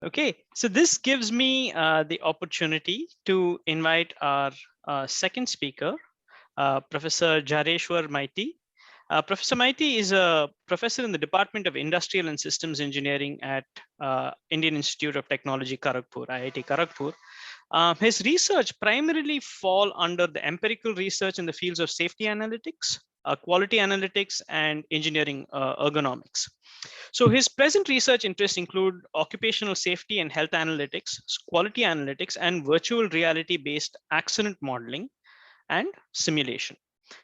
Okay, so this gives me the opportunity to invite our second speaker, Professor Jareshwar Maiti. Professor Maiti is a professor in the Department of Industrial and Systems Engineering at Indian Institute of Technology, Kharagpur, IIT Kharagpur. His research primarily fall under the empirical research in the fields of safety analytics, quality analytics, and engineering ergonomics. So his present research interests include occupational safety and health analytics, quality analytics, and virtual reality-based accident modeling and simulation.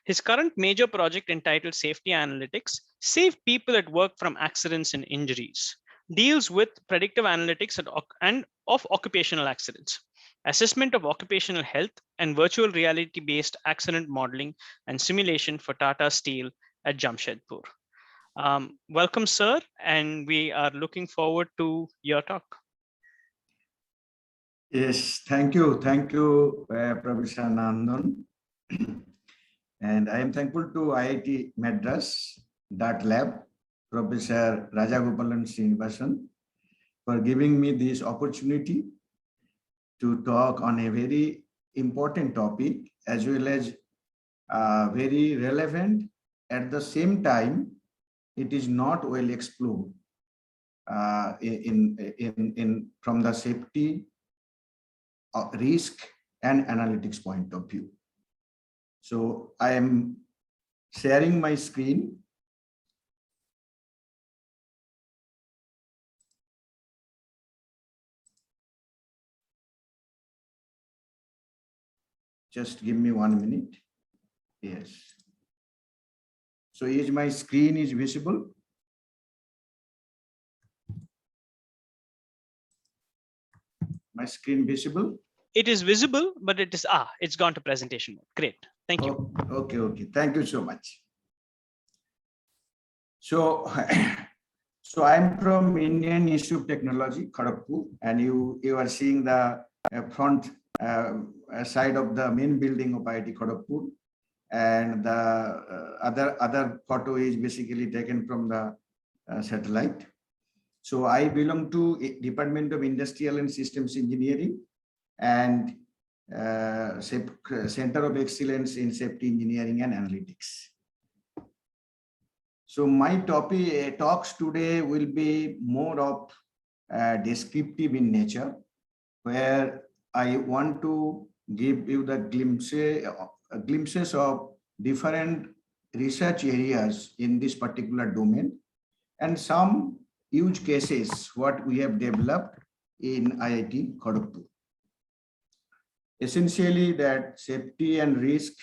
His current major project entitled Safety Analytics, Save People at Work from Accidents and Injuries, deals with predictive analytics and of occupational accidents, assessment of occupational health, and virtual reality-based accident modeling and simulation for Tata Steel at Jamshedpur. Welcome, sir, and we are looking forward to your talk. Yes, thank you. Thank you, Professor Nandan. And I am thankful to IIT Madras Dart Lab, Professor Rajagopalan Srinivasan, for giving me this opportunity to talk on a very important topic as well as very relevant. At the same time, it is not well explored from the safety, risk, and analytics point of view. So I am sharing my screen. Just give me 1 minute. Yes. So is my screen is visible? My screen visible? It is visible, but it's gone to presentation mode. Great. Thank you. Okay. Thank you so much. So, so I'm from Indian Institute of Technology, Kharagpur, and you are seeing the front side of the main building of IIT Kharagpur, and the other photo is basically taken from the satellite. So I belong to Department of Industrial and Systems Engineering and Center of Excellence in Safety Engineering and Analytics. So my talks today will be more of descriptive in nature, where I want to give you the glimpses of different research areas in this particular domain and some use cases what we have developed in IIT Kharagpur. Essentially, that safety and risk,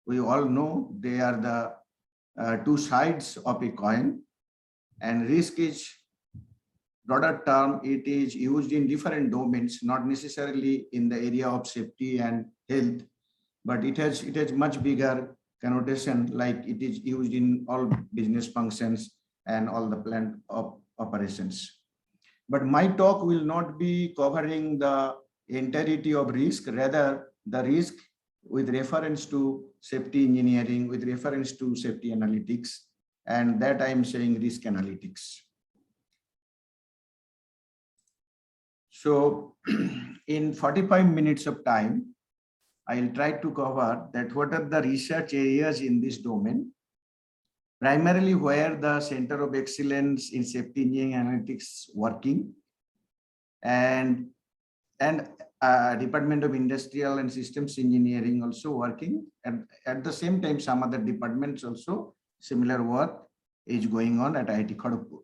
we all know they are the two sides of a coin, and risk is broader term. It is used in different domains, not necessarily in the area of safety and health, but it has much bigger connotation, like it is used in all business functions and all the plant operations. But my talk will not be covering the entirety of risk, rather the risk with reference to safety engineering, with reference to safety analytics, and that I am saying risk analytics. So in 45 minutes of time, I'll try to cover that what are the research areas in this domain, primarily where the Center of Excellence in Safety Engineering Analytics working, and Department of Industrial and Systems Engineering also working, and at the same time some other departments also similar work is going on at IIT Kharagpur.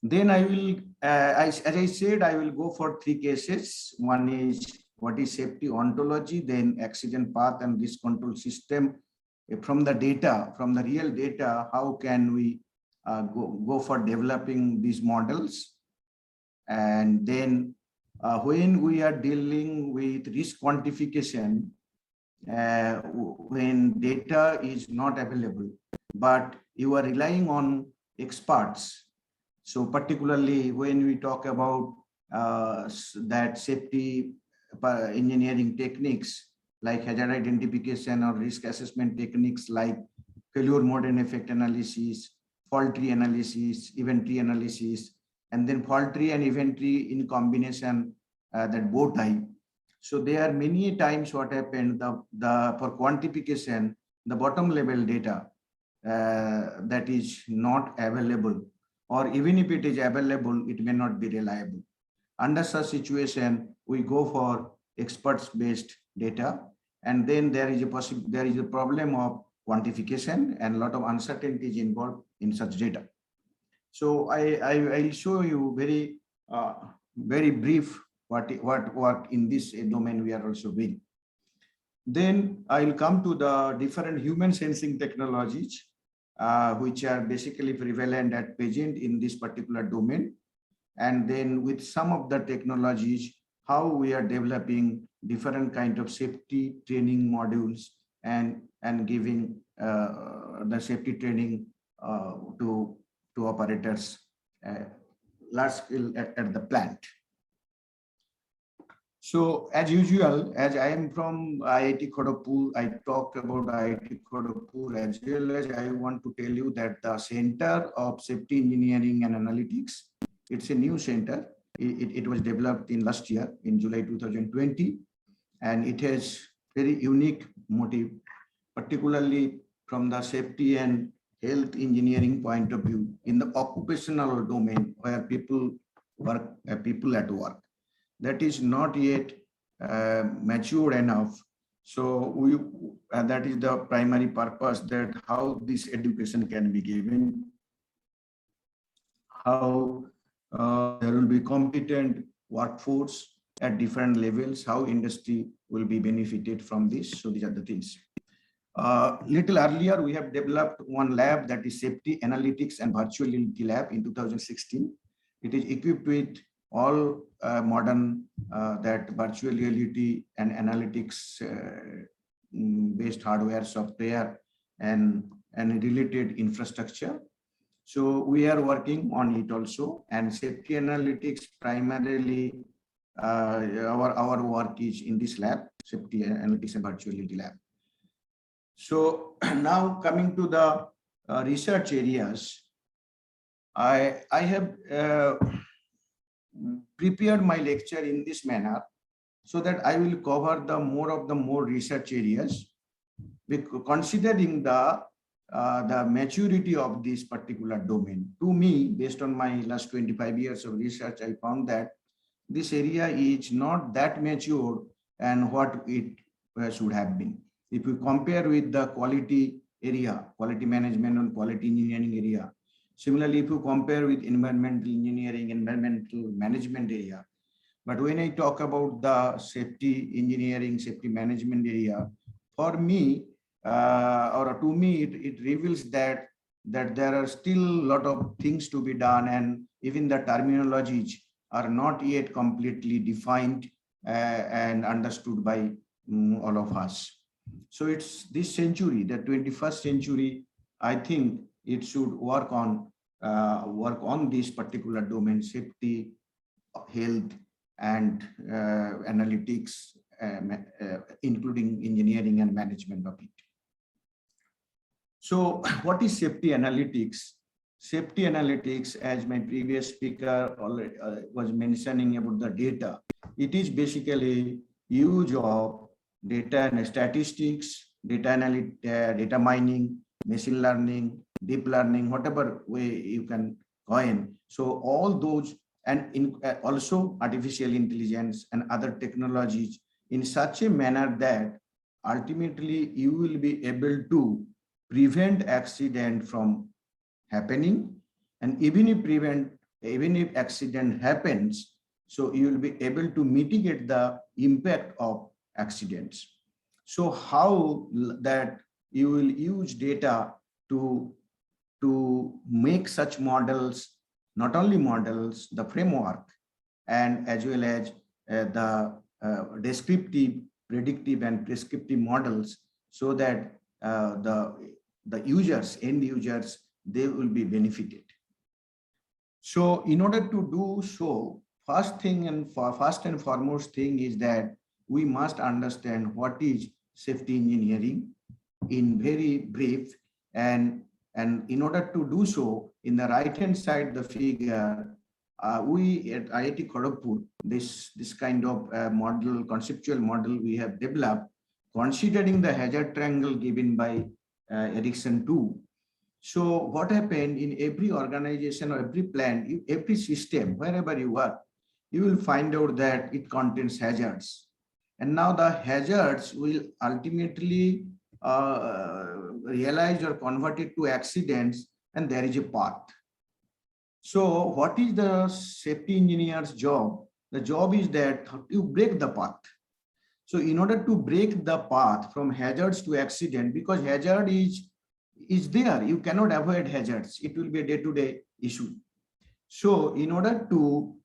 Then I will, as I said, I will go for three cases. One is what is safety ontology, then accident path and risk control system. From the data, from the real data, how can we go for developing these models? And then when we are dealing with risk quantification, when data is not available, but you are relying on experts. So particularly when we talk about that safety engineering techniques like hazard identification or risk assessment techniques like failure mode and effect analysis, fault tree analysis, event tree analysis, and then fault tree and event tree in combination, that bow tie. So there are many times what happened, for quantification, the bottom level data that is not available, or even if it is available, it may not be reliable. Under such situation, we go for experts-based data, and then there is a problem of quantification, and a lot of uncertainty is involved in such data. So I'll show you very brief what work in this domain we are also doing. Then I'll come to the different human sensing technologies, which are basically prevalent at present in this particular domain. And then with some of the technologies, how we are developing different kind of safety training modules and giving the safety training to operators large scale at the plant. So as usual, as I am from IIT Kharagpur, I talked about IIT Kharagpur, as well as I want to tell you that the Center of Safety Engineering and Analytics, it's a new center. It was developed in last year in July 2020, and it has very unique motive, particularly from the safety and health engineering point of view in the occupational domain where people work, people at work. That is not yet mature enough. So that is the primary purpose, that how this education can be given, how there will be competent workforce at different levels, how industry will be benefited from this. So these are the things. Little earlier, we have developed one lab, that is Safety Analytics and Virtual Reality Lab in 2016. It is equipped with all modern that virtual reality and analytics based hardware, software, and related infrastructure. So we are working on it also. And safety analytics, primarily our work is in this lab, Safety Analytics and Virtual Reality Lab. So now coming to the research areas, I have prepared my lecture in this manner so that I will cover the more research areas, considering the maturity of this particular domain. To me, based on my last 25 years of research, I found that this area is not that mature and what it should have been. If you compare with the quality area, quality management and quality engineering area, similarly, if you compare with environmental engineering, environmental management area, but when I talk about the safety engineering, safety management area, for me, or to me, it reveals that there are still a lot of things to be done, and even the terminologies are not yet completely defined and understood by all of us. So it's this century, the 21st century, I think it should work on this particular domain, safety, health, and analytics, including engineering and management of it. So what is safety analytics? Safety analytics, as my previous speaker already was mentioning about the data, it is basically use of data and statistics, data mining, machine learning, deep learning, whatever way you can coin. So all those, and also artificial intelligence and other technologies, in such a manner that ultimately you will be able to prevent accident from happening, and even if accident happens, so you will be able to mitigate the impact of accidents. So how that you will use data to make such models, not only models, the framework, and as well as the descriptive, predictive, and prescriptive models, so that the users, end users, they will be benefited. So in order to do so, first and foremost thing is that we must understand what is safety engineering in very brief, and in order to do so, in the right hand side the figure, we at IIT Kharagpur, this kind of model, conceptual model we have developed, considering the hazard triangle given by Ericsson 2. So what happened in every organization or every plant, every system, wherever you work, you will find out that it contains hazards. And now the hazards will ultimately realized or converted to accidents, and there is a path. So what is the safety engineer's job? The job is that you break the path. So in order to break the path from hazards to accident, because hazard is there, you cannot avoid hazards. It will be a day-to-day issue. So in order to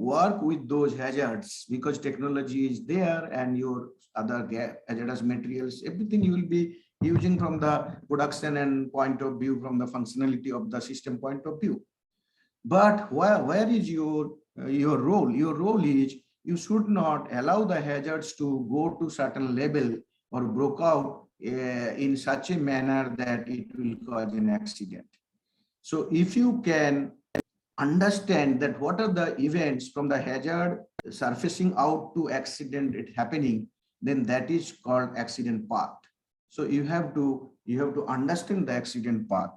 work with those hazards, because technology is there and your other hazardous materials, everything you will be using from the production and point of view, from the functionality of the system point of view. But where is your role? Your role is you should not allow the hazards to go to certain level or broke out in such a manner that it will cause an accident. So if you can understand that what are the events from the hazard surfacing out to accident it happening, then that is called accident path. So you have to understand the accident path.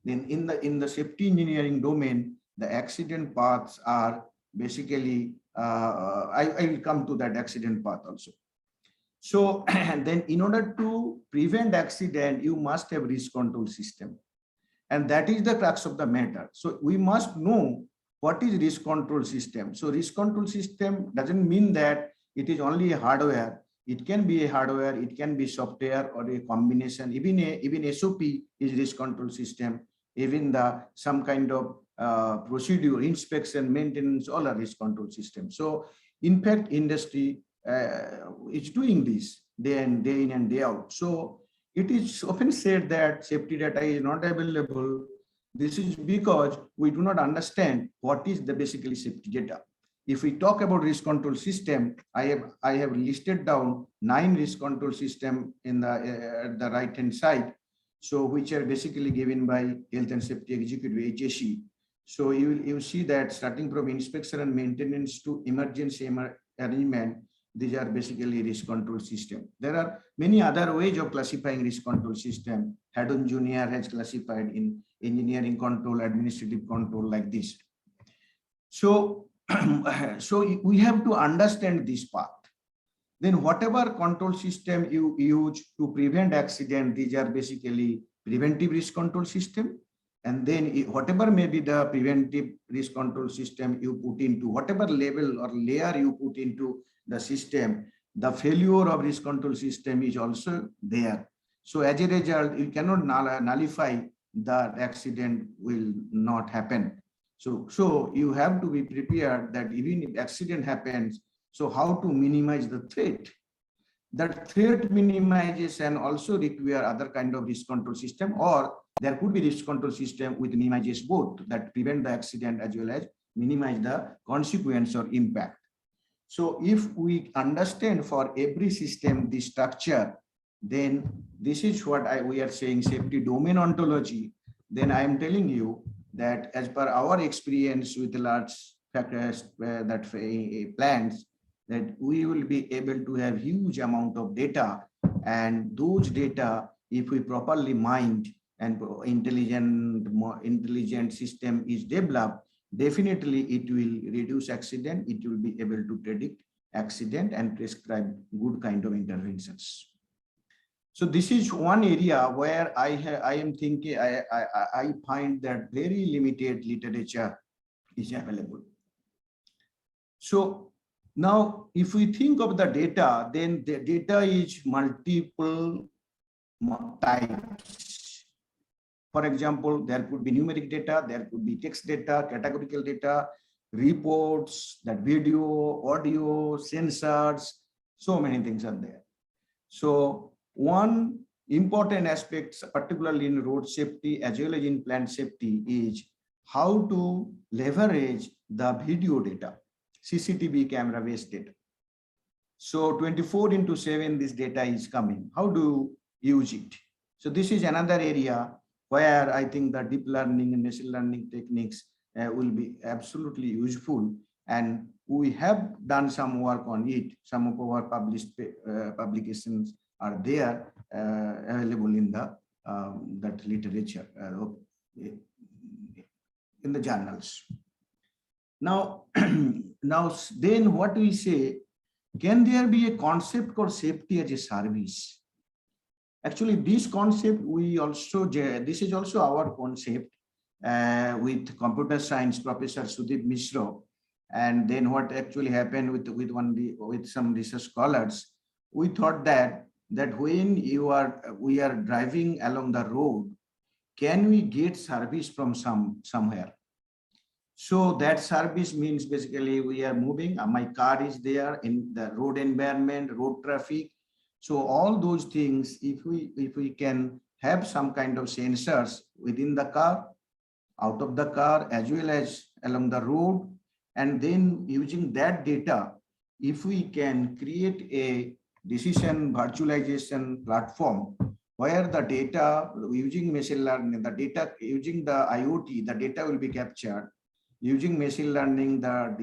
Then in the safety engineering domain, the accident paths are basically I will come to that accident path also. So and then in order to prevent accident, you must have risk control system. And that is the crux of the matter. So we must know what is risk control system. So risk control system doesn't mean that it is only a hardware. It can be a hardware, it can be software or a combination. Even SOP is risk control system. Even some kind of procedure, inspection, maintenance, all are risk control system. So in fact, industry is doing this day in and day out. So it is often said that safety data is not available. This is because we do not understand what is the basically safety data. If we talk about risk control system, I have listed down 9 risk control system in the right hand side. So which are basically given by Health and Safety Executive, HSE. So you see that starting from inspection and maintenance to emergency arrangement, these are basically risk control system. There are many other ways of classifying risk control system. Haddon Jr. has classified in engineering control, administrative control like this. So, so we have to understand this part. Then whatever control system you use to prevent accident, these are basically preventive risk control system. And then whatever may be the preventive risk control system you put into, whatever level or layer you put into the system, the failure of risk control system is also there. So as a result, you cannot nullify that accident will not happen. So you have to be prepared that even if accident happens, so how to minimize the threat? That threat minimization also require other kind of risk control system, or there could be risk control system with minimizes both, that prevent the accident as well as minimize the consequence or impact. So if we understand for every system the structure, then this is what we are saying safety domain ontology. Then I am telling you that as per our experience with large factors plants, that we will be able to have huge amount of data, and those data, if we properly mined and intelligent system is developed, definitely it will reduce accident. It will be able to predict accident and prescribe good kind of interventions. So this is one area where I am thinking I find that very limited literature is available. So now, if we think of the data, then the data is multiple types. For example, there could be numeric data, there could be text data, categorical data, reports, that video, audio, sensors, so many things are there. So one important aspect, particularly in road safety as well as in plant safety, is how to leverage the video data. CCTV camera based data. So 24/7 this data is coming. How do you use it? So this is another area where I think the deep learning and machine learning techniques will be absolutely useful. And we have done some work on it. Some of our published publications are there, available in the that literature, in the journals. Now, then what we say, can there be a concept called safety as a service? Actually, this concept, this is also our concept with computer science professor Sudeep Mishra. And then what actually happened with some research scholars, we thought that when we are driving along the road, can we get service from somewhere? So that service means basically we are moving, my car is there in the road environment, road traffic. So all those things, if we can have some kind of sensors within the car, out of the car, as well as along the road, and then using that data, if we can create a decision virtualization platform where the data using machine learning, the data using the IoT, the data will be captured. Using machine learning, the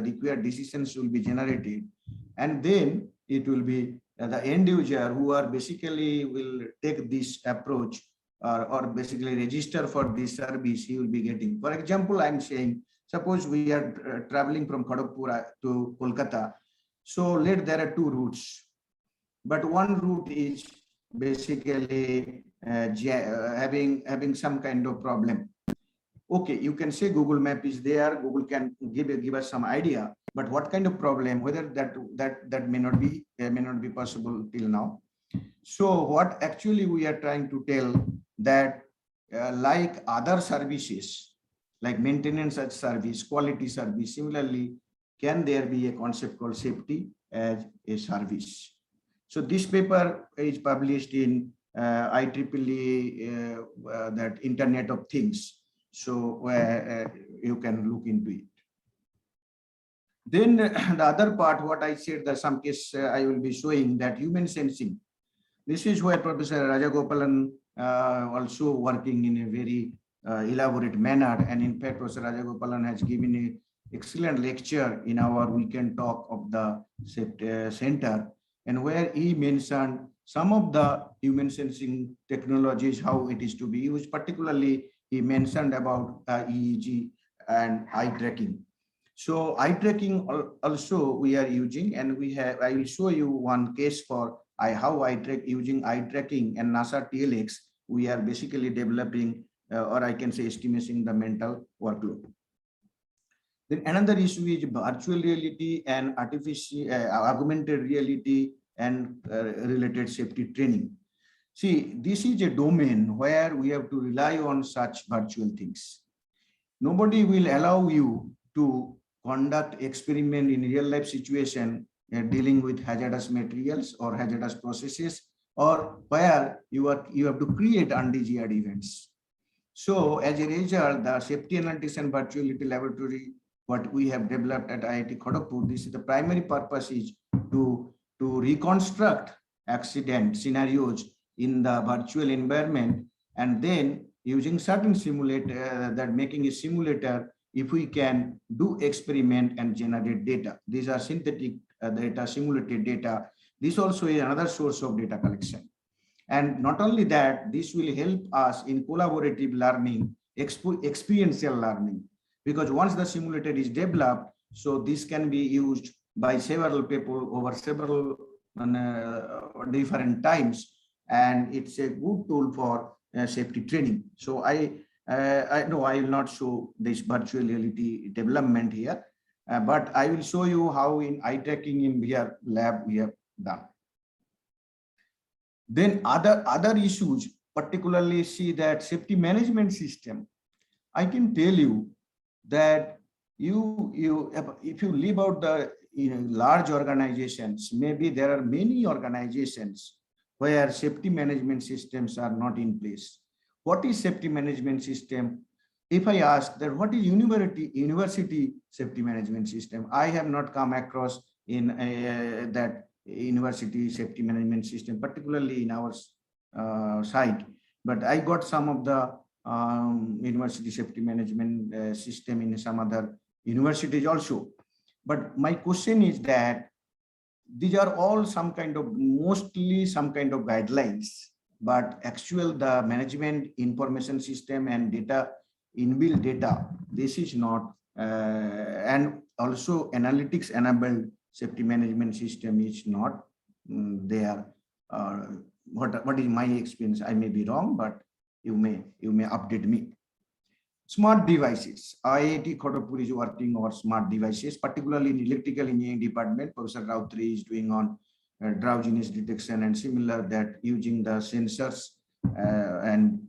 required decisions will be generated, and then it will be the end user who are basically will take this approach or basically register for this service he will be getting. For example, I'm saying, suppose we are traveling from Kharagpur to Kolkata. So there are two routes, but one route is basically having some kind of problem. Okay, you can say Google Map is there, Google can give us some idea, but what kind of problem, whether that may not be possible till now. So what actually we are trying to tell that like other services, like maintenance as service, quality service, similarly, can there be a concept called safety as a service? So this paper is published in IEEE, that Internet of Things. So you can look into it. Then the other part, what I said, that some case I will be showing that human sensing. This is where Professor Rajagopalan also working in a very elaborate manner. And in fact, Professor Rajagopalan has given an excellent lecture in our weekend talk of the center, and where he mentioned some of the human sensing technologies, how it is to be used. Particularly, he mentioned about EEG and eye tracking. So eye tracking also we are using, and I will show you one case for how using eye tracking and NASA TLX. We are basically developing, or I can say estimating the mental workload. Then another issue is virtual reality and augmented reality and related safety training. See, this is a domain where we have to rely on such virtual things. Nobody will allow you to conduct experiment in real life situation dealing with hazardous materials or hazardous processes, or where you have to create undesired events. So as a result, the safety analytics and virtuality laboratory, what we have developed at IIT Kharagpur, this is the primary purpose is to reconstruct accident scenarios in the virtual environment, and then using certain simulator, that making a simulator, if we can do experiment and generate data. These are synthetic data, simulated data. This also is another source of data collection. And not only that, this will help us in collaborative learning, experiential learning, because once the simulator is developed, so this can be used by several people over several different times, and it's a good tool for safety training. So I know I will not show this virtual reality development here, but I will show you how in eye tracking in VR lab we have done. Then other issues, particularly see that safety management system. I can tell you that if you leave out the large organizations, maybe there are many organizations where safety management systems are not in place. What is safety management system? If I ask that what is university safety management system, I have not come across in that university safety management system, particularly in our site. But I got some of the university safety management system in some other universities also. But my question is that these are all some kind of, mostly some kind of guidelines, but actual the management information system and data, inbuilt data, this is not, and also analytics enabled safety management system is not there. What is my experience? I may be wrong, but you may update me. Smart devices. IIT Kharagpur is working on smart devices, particularly in electrical engineering department. Professor Rautri is doing on drowsiness detection and similar, that using the sensors and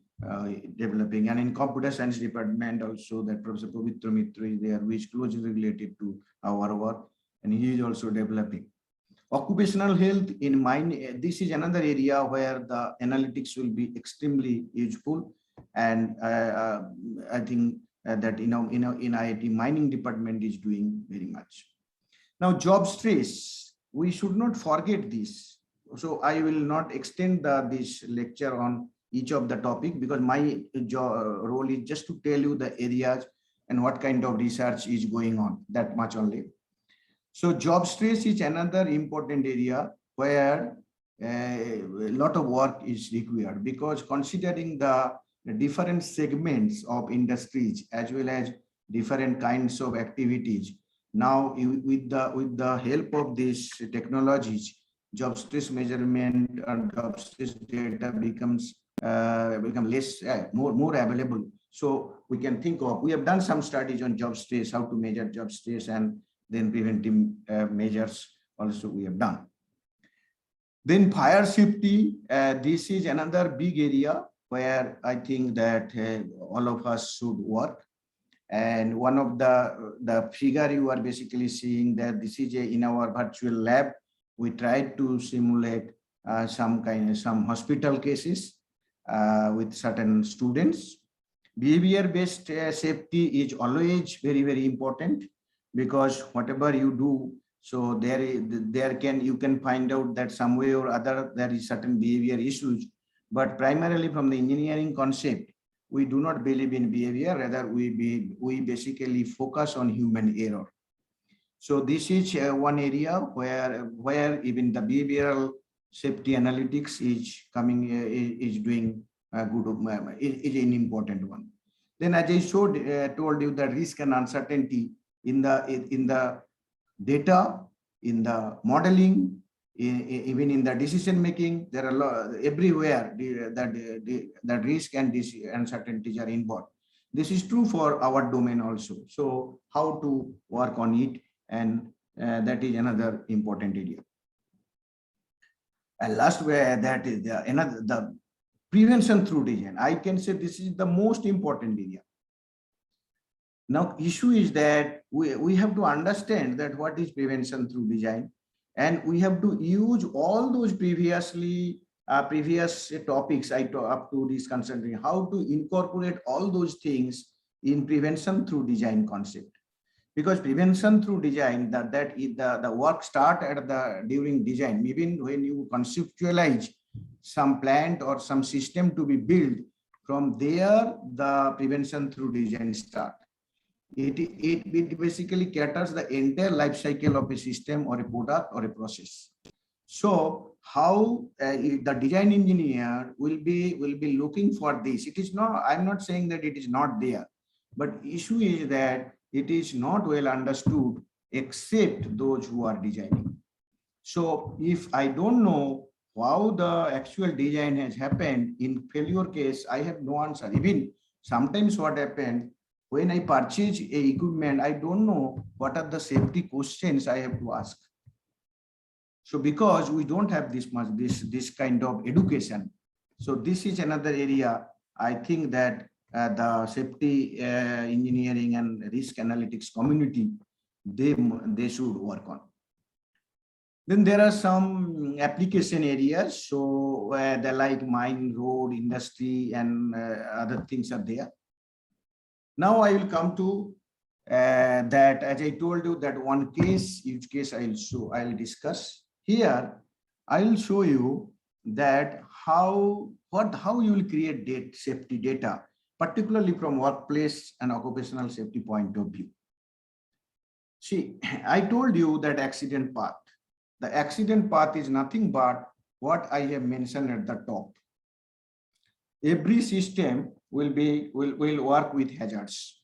developing. And in computer science department also, that Professor Pavitra Mitra is there, which is closely related to our work, and he is also developing. Occupational health in mine, this is another area where the analytics will be extremely useful. And I think that in IIT mining department is doing very much. Now, job stress, we should not forget this. So I will not extend this lecture on each of the topic, because my role is just to tell you the areas and what kind of research is going on, that much only. So job stress is another important area where a lot of work is required, because considering the different segments of industries as well as different kinds of activities, now with the help of these technologies, job stress measurement and job stress data becomes less more available. So we can think of, we have done some studies on job stress, how to measure job stress, and then preventive measures also we have done. Then fire safety, this is another big area where I think that all of us should work. And one of the figure you are basically seeing that this is in our virtual lab, we tried to simulate some hospital cases with certain students. Behavior-based safety is always very, very important, because whatever you do, so you can find out that some way or other there is certain behavior issues. But primarily from the engineering concept, we do not believe in behavior, rather we basically focus on human error. So this is one area where even the behavioral safety analytics is coming, is doing good, is an important one. Then as I told you, the risk and uncertainty in the data, in the modeling, even in the decision making, there are everywhere that risk and uncertainties are involved. This is true for our domain also. So how to work on it, and that is another important area. And last, where that is the prevention through design. I can say this is the most important area. Now, issue is that we have to understand that what is prevention through design, and we have to use all those previous topics up to this concerning how to incorporate all those things in prevention through design concept. Because prevention through design, that is the work start during design. Even when you conceptualize some plant or some system to be built, from there the prevention through design start. It basically caters the entire life cycle of a system or a product or a process. So how the design engineer will be looking for this. It is not, I'm not saying that it is not there, but issue is that it is not well understood except those who are designing. So if I don't know how the actual design has happened, in failure case, I have no answer. Even sometimes what happened, when I purchase a equipment, I don't know what are the safety questions I have to ask. So because we don't have this kind of education, so this is another area I think that the safety engineering and risk analytics community, they should work on. Then there are some application areas, so they like mine, road, industry, and other things are there. Now I will come to that, as I told you, that one case, each case I'll discuss. Here, I will show you that how you will create safety data. particularly from workplace and occupational safety point of view. See, I told you that accident path. The accident path is nothing but what I have mentioned at the top. Every system will work with hazards.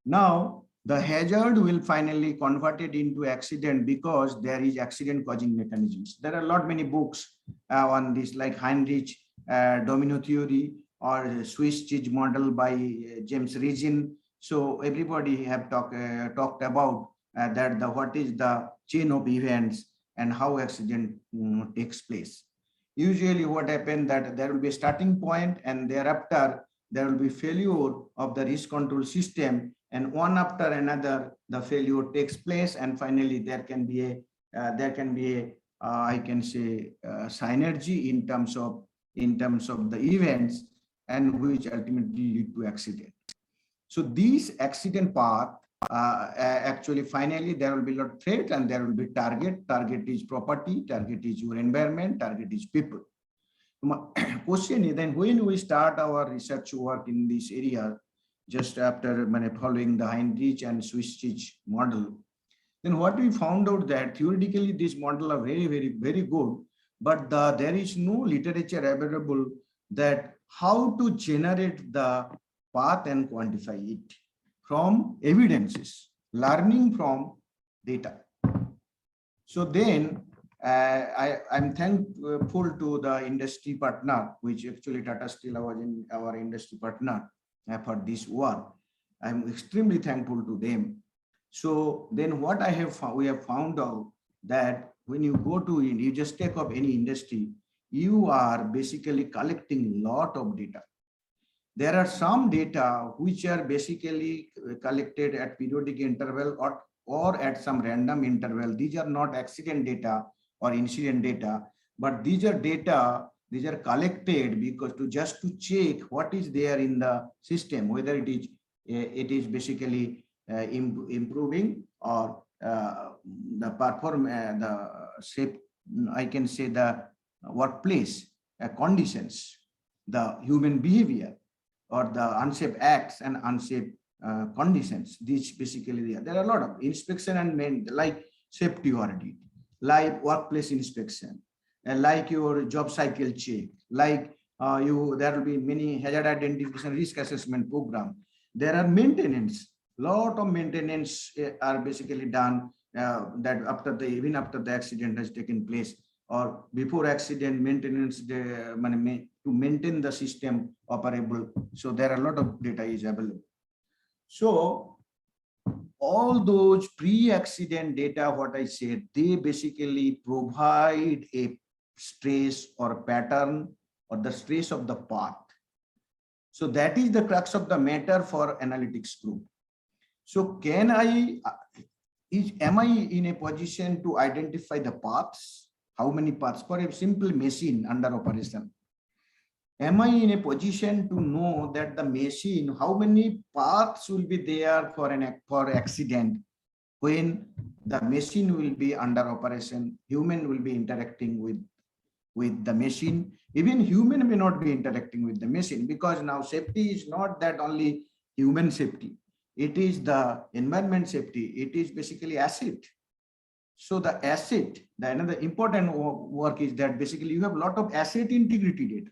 Now, the hazard will finally converted into accident because there is accident causing mechanisms. There are a lot many books on this, like Heinrich domino theory or Swiss cheese model by James Reason. So everybody have talked about that what is the chain of events and how accident takes place. Usually what happens that there will be a starting point and thereafter there will be failure of the risk control system, and one after another the failure takes place, and finally there can be a I can say synergy in terms of the events, and which ultimately lead to accident. So these accident path actually finally there will be a lot of threat and there will be target. Target is property, target is your environment, target is people. Question is then when we start our research work in this area, just after following the Heinrich and Swiss cheese model, then what we found out that theoretically these models are very good, but there is no literature available that how to generate the path and quantify it from evidences, learning from data. So then I'm thankful to the industry partner, which actually Tata Steel was in our industry partner for this work. I'm extremely thankful to them. So then what we have found out that when you go to, you just take up any industry, you are basically collecting a lot of data. There are some data which are basically collected at periodic interval or at some random interval. These are not accident data or incident data, but these are data, these are collected because just to check what is there in the system, whether it is basically improving or the shape, I can say the workplace conditions, the human behavior, or the unsafe acts and unsafe conditions. These basically there are a lot of inspection and like safety audit, like workplace inspection, like your job cycle check, like there will be many hazard identification risk assessment program. There are maintenance. Lot of maintenance are basically done that even after the accident has taken place or before accident maintenance to maintain the system operable. So there are a lot of data is available. So all those pre-accident data, what I said, they basically provide a stress or pattern or the stress of the path. So that is the crux of the matter for analytics group. So am I in a position to identify the paths? How many paths for a simple machine under operation? Am I in a position to know that the machine, how many paths will be there for accident when the machine will be under operation? Human will be interacting with the machine. Even human may not be interacting with the machine, because now safety is not that only human safety. It is the environment safety. It is basically asset. So the asset, another important work is that basically you have a lot of asset integrity data.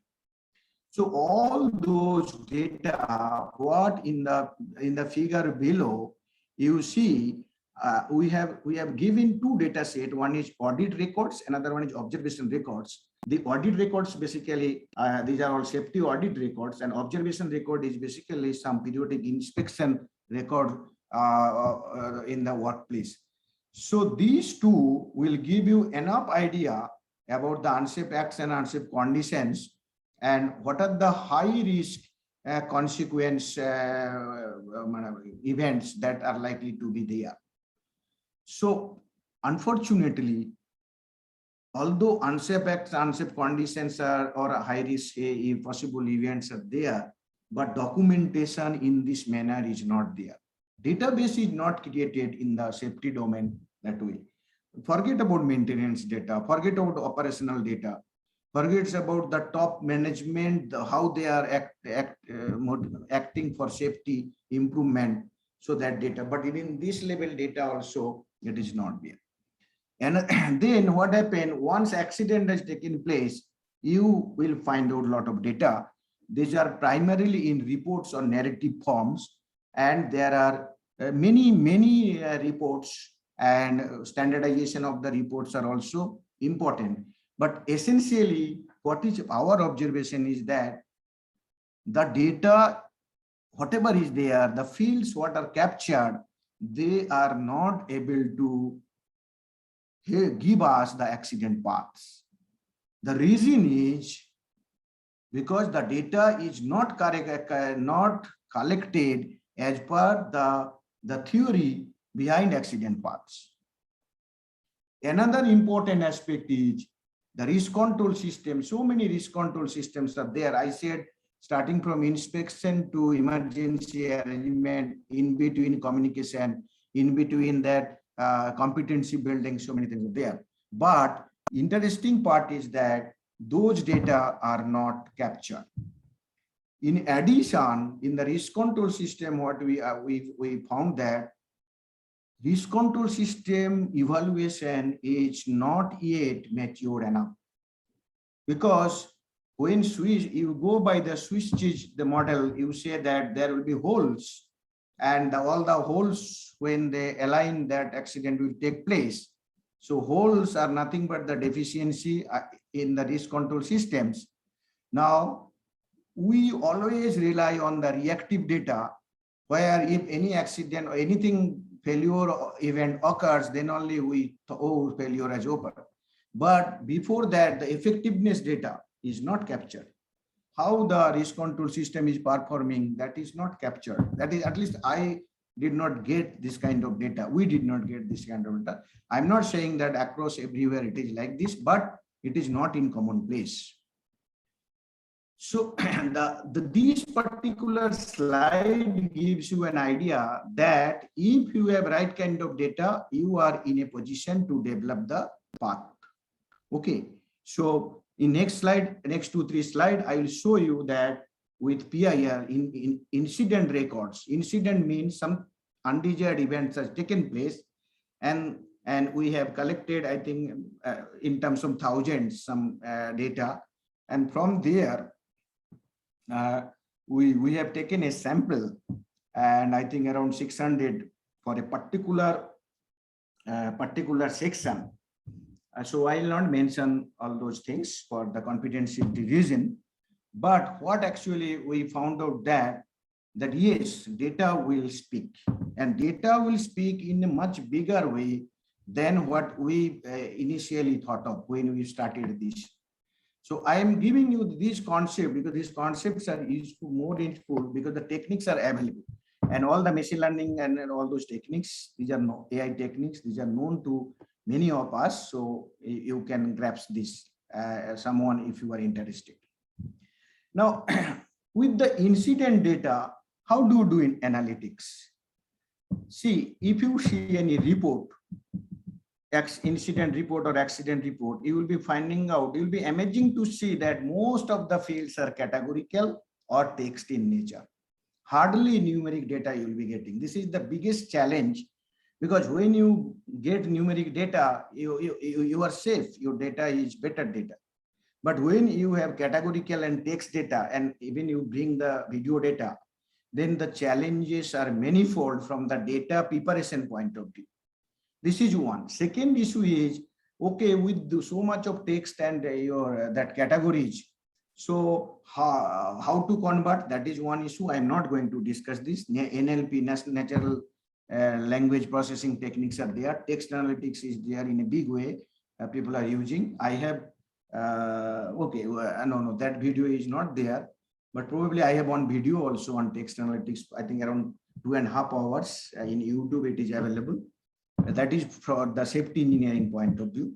So all those data, what in the figure below, you see, we have given two data set. One is audit records, another one is observation records. The audit records basically these are all safety audit records, and observation record is basically some periodic inspection record in the workplace. So these two will give you enough idea about the unsafe acts and unsafe conditions, and what are the high risk consequence events that are likely to be there. So unfortunately, although unsafe acts, unsafe conditions or high risk possible events are there, but documentation in this manner is not there. Database is not created in the safety domain that way. Forget about maintenance data, forget about operational data. forgets about the top management, how they are acting for safety improvement, so that data. But even this level data also, it is not there. And then what happened, once accident has taken place, you will find out a lot of data. These are primarily in reports or narrative forms, and there are many reports, and standardization of the reports are also important. But essentially, what is our observation is that the data, whatever is there, the fields what are captured, they are not able to give us the accident paths. The reason is because the data is not collected as per the theory behind accident paths. Another important aspect is the risk control system. So many risk control systems are there. I said, starting from inspection to emergency arrangement, in between communication, in between that competency building, so many things are there. But interesting part is that those data are not captured. In addition, in the risk control system, what we found that risk control system evaluation is not yet mature enough, because when you go by the Swiss cheese, the model, you say that there will be holes, and all the holes, when they align, that accident will take place. So holes are nothing but the deficiency in the risk control systems. Now, we always rely on the reactive data, where if any accident or anything failure event occurs, then only we failure has occurred. But before that, the effectiveness data is not captured. How the risk control system is performing, that is not captured. That is, at least I did not get this kind of data. We did not get this kind of data. I'm not saying that across everywhere it is like this, but it is not in common place. So this particular slide gives you an idea that if you have right kind of data, you are in a position to develop the path. Okay, so in next slide, next 2-3 slides, I will show you that with PIR in incident records. Incident means some undesired events has taken place, and we have collected, I think, in terms of thousands, some data, and from there, we have taken a sample, and I think around 600 for a particular section. So I will not mention all those things for the confidentiality reason, but what actually we found out that yes, data will speak, and data will speak in a much bigger way than what we initially thought of when we started this. So I am giving you this concept because these concepts are useful, more useful, because the techniques are available, and all the machine learning and all those techniques, these are AI techniques, these are known to many of us. So you can grasp this, someone, if you are interested. Now, with the incident data, how do you do in analytics? See, if you see any report, incident report or accident report, you will be finding out, you will be amazing to see that most of the fields are categorical or text in nature. Hardly numeric data you will be getting. This is the biggest challenge, because when you get numeric data, you are safe, your data is better data. But when you have categorical and text data, and even you bring the video data, then the challenges are manifold from the data preparation point of view. This is one. Second issue is, okay, with so much of text and that categories, so how to convert, that is one issue. I'm not going to discuss this. NLP, natural language processing techniques are there. Text analytics is there in a big way. People are using. I have, no, that video is not there, but probably I have one video also on text analytics. I think around 2.5 hours in YouTube it is available. That is for the safety engineering point of view.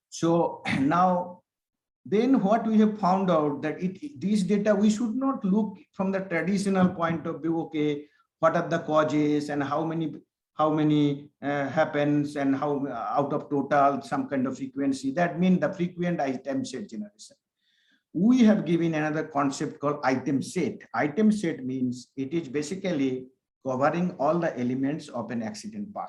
So now, then what we have found out that these data, we should not look from the traditional point of view, okay, what are the causes and how how many happens and how out of total some kind of frequency. That means the frequent item set generation. We have given another concept called item set. Item set means it is basically covering all the elements of an accident path.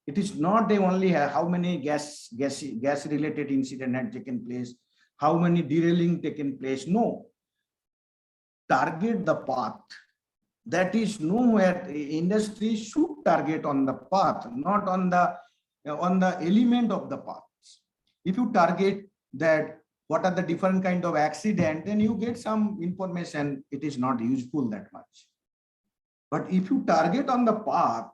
It is not only how many gas related incident had taken place, how many derailing taken place. No, target the path. That is nowhere industry should target on the path, not on the element of the path. If you target that what are the different kind of accident, then you get some information. It is not useful that much. But if you target on the path,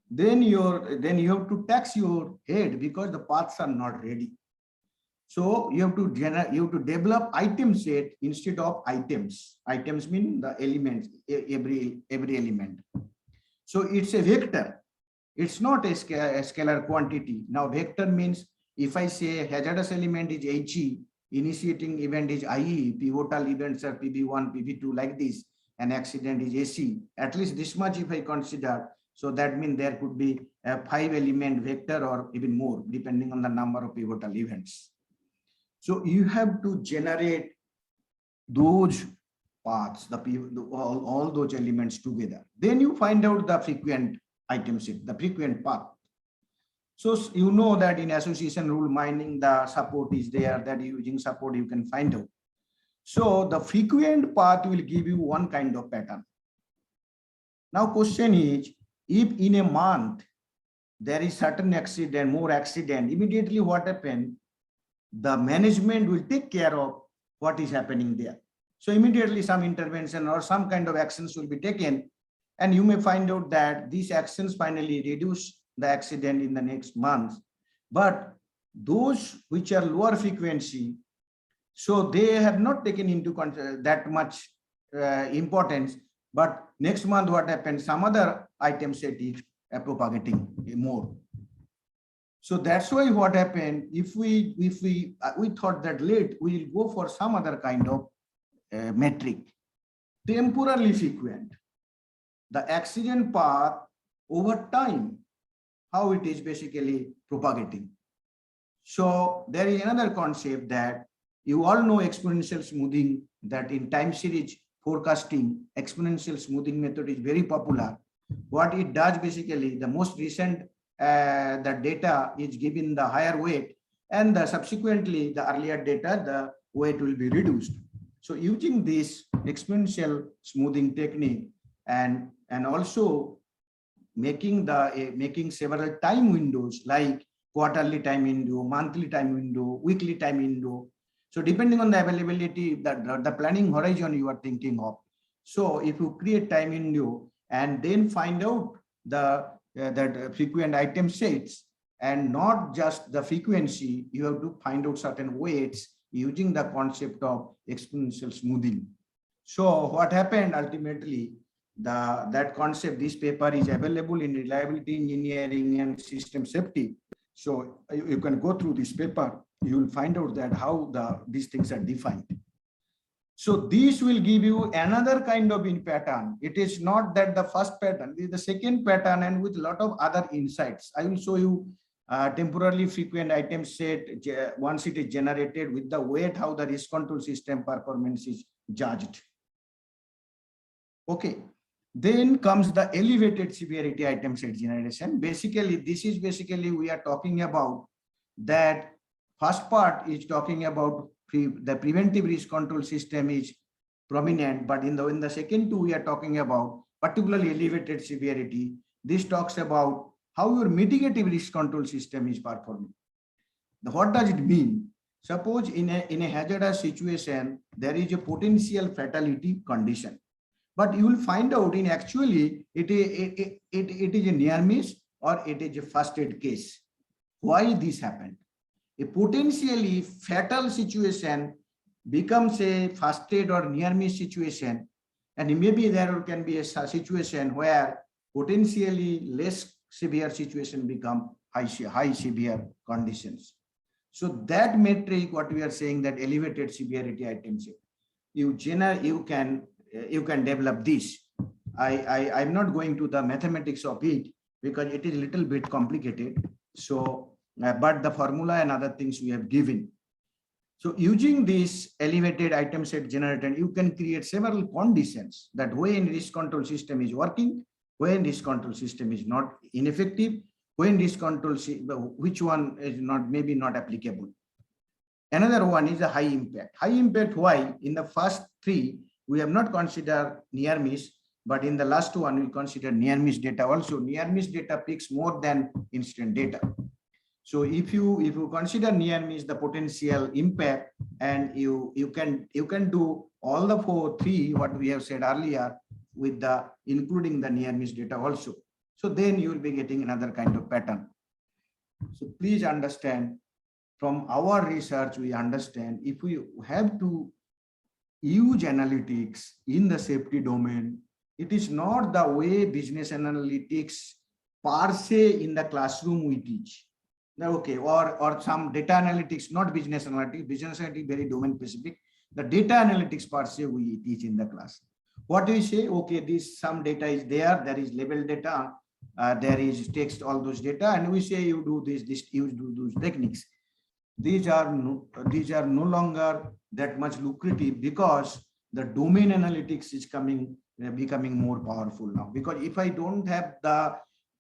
then you have to tax your head because the paths are not ready. So you have to develop item set instead of items. Items mean the elements, every element. So it's a vector. It's not a scalar quantity. Now vector means if I say hazardous element is HE, initiating event is IE, pivotal events are PB1, PB2 like this, and accident is AC. At least this much if I consider. So that means there could be a 5-element vector or even more, depending on the number of pivotal events. So you have to generate those paths, all those elements together. Then you find out the frequent item set, the frequent path. So you know that in association rule mining, the support is there, that using support you can find out. So the frequent path will give you one kind of pattern. Now question is, if in a month there is certain accident, more accident, immediately what happens? The management will take care of what is happening there. So immediately some intervention or some kind of actions will be taken, and you may find out that these actions finally reduce the accident in the next month. But those which are lower frequency, so they have not taken into that much importance. But next month what happens? Some other item set is propagating more. So that's why what happened, if we thought that late, we will go for some other kind of metric, temporally frequent, the accident path over time, how it is basically propagating. So there is another concept that you all know, exponential smoothing, that in time series forecasting, exponential smoothing method is very popular. What it does basically, the most recent the data is given the higher weight, and subsequently the earlier data, the weight will be reduced. So using this exponential smoothing technique and also making several time windows like quarterly time window, monthly time window, weekly time window. So depending on the availability, the planning horizon you are thinking of. So if you create time window and then find out that frequent item sets, and not just the frequency, you have to find out certain weights using the concept of exponential smoothing. So what happened ultimately, that concept, this paper is available in Reliability Engineering and System Safety. So you can go through this paper, you will find out that how these things are defined. So this will give you another kind of in pattern. It is not that the first pattern, it is the second pattern, and with a lot of other insights. I will show you temporarily frequent item set once it is generated with the weight, how the risk control system performance is judged. Okay, then comes the elevated severity item set generation. Basically, this is we are talking about that first part is talking about the preventive risk control system is prominent, but in the second two we are talking about particularly elevated severity. This talks about how your mitigative risk control system is performing. What does it mean? Suppose in a hazardous situation there is a potential fatality condition, but you will find out in actually it is a near miss or it is a first aid case. Why this happened? A potentially fatal situation becomes a first aid or near miss situation, and maybe there can be a situation where potentially less severe situation become high severe conditions. So that metric, what we are saying, that elevated severity item set, you can develop this. I'm not going to the mathematics of it, because it is a little bit complicated. So, but the formula and other things we have given. So using this elevated item set generator, you can create several conditions that when risk control system is working, when risk control system is not ineffective, when risk control, which one is not, maybe not applicable. Another one is a high impact. High impact, why? In the first three, we have not considered near miss, but in the last one, we consider near miss data also. Near miss data picks more than incident data. So if you consider near miss the potential impact, and you can do all the three what we have said earlier with the including the near miss data also. So then you will be getting another kind of pattern. So please understand, from our research, we understand if we have to use analytics in the safety domain, it is not the way business analytics per se in the classroom we teach. Okay, or some data analytics, not business analytics. Business analytics very domain specific. The data analytics per se we teach in the class. What do we say? Okay, this some data is there. There is label data. There is text, all those data, and we say you do this, you do those techniques. These are no longer that much lucrative because the domain analytics is becoming more powerful now. Because if I don't have the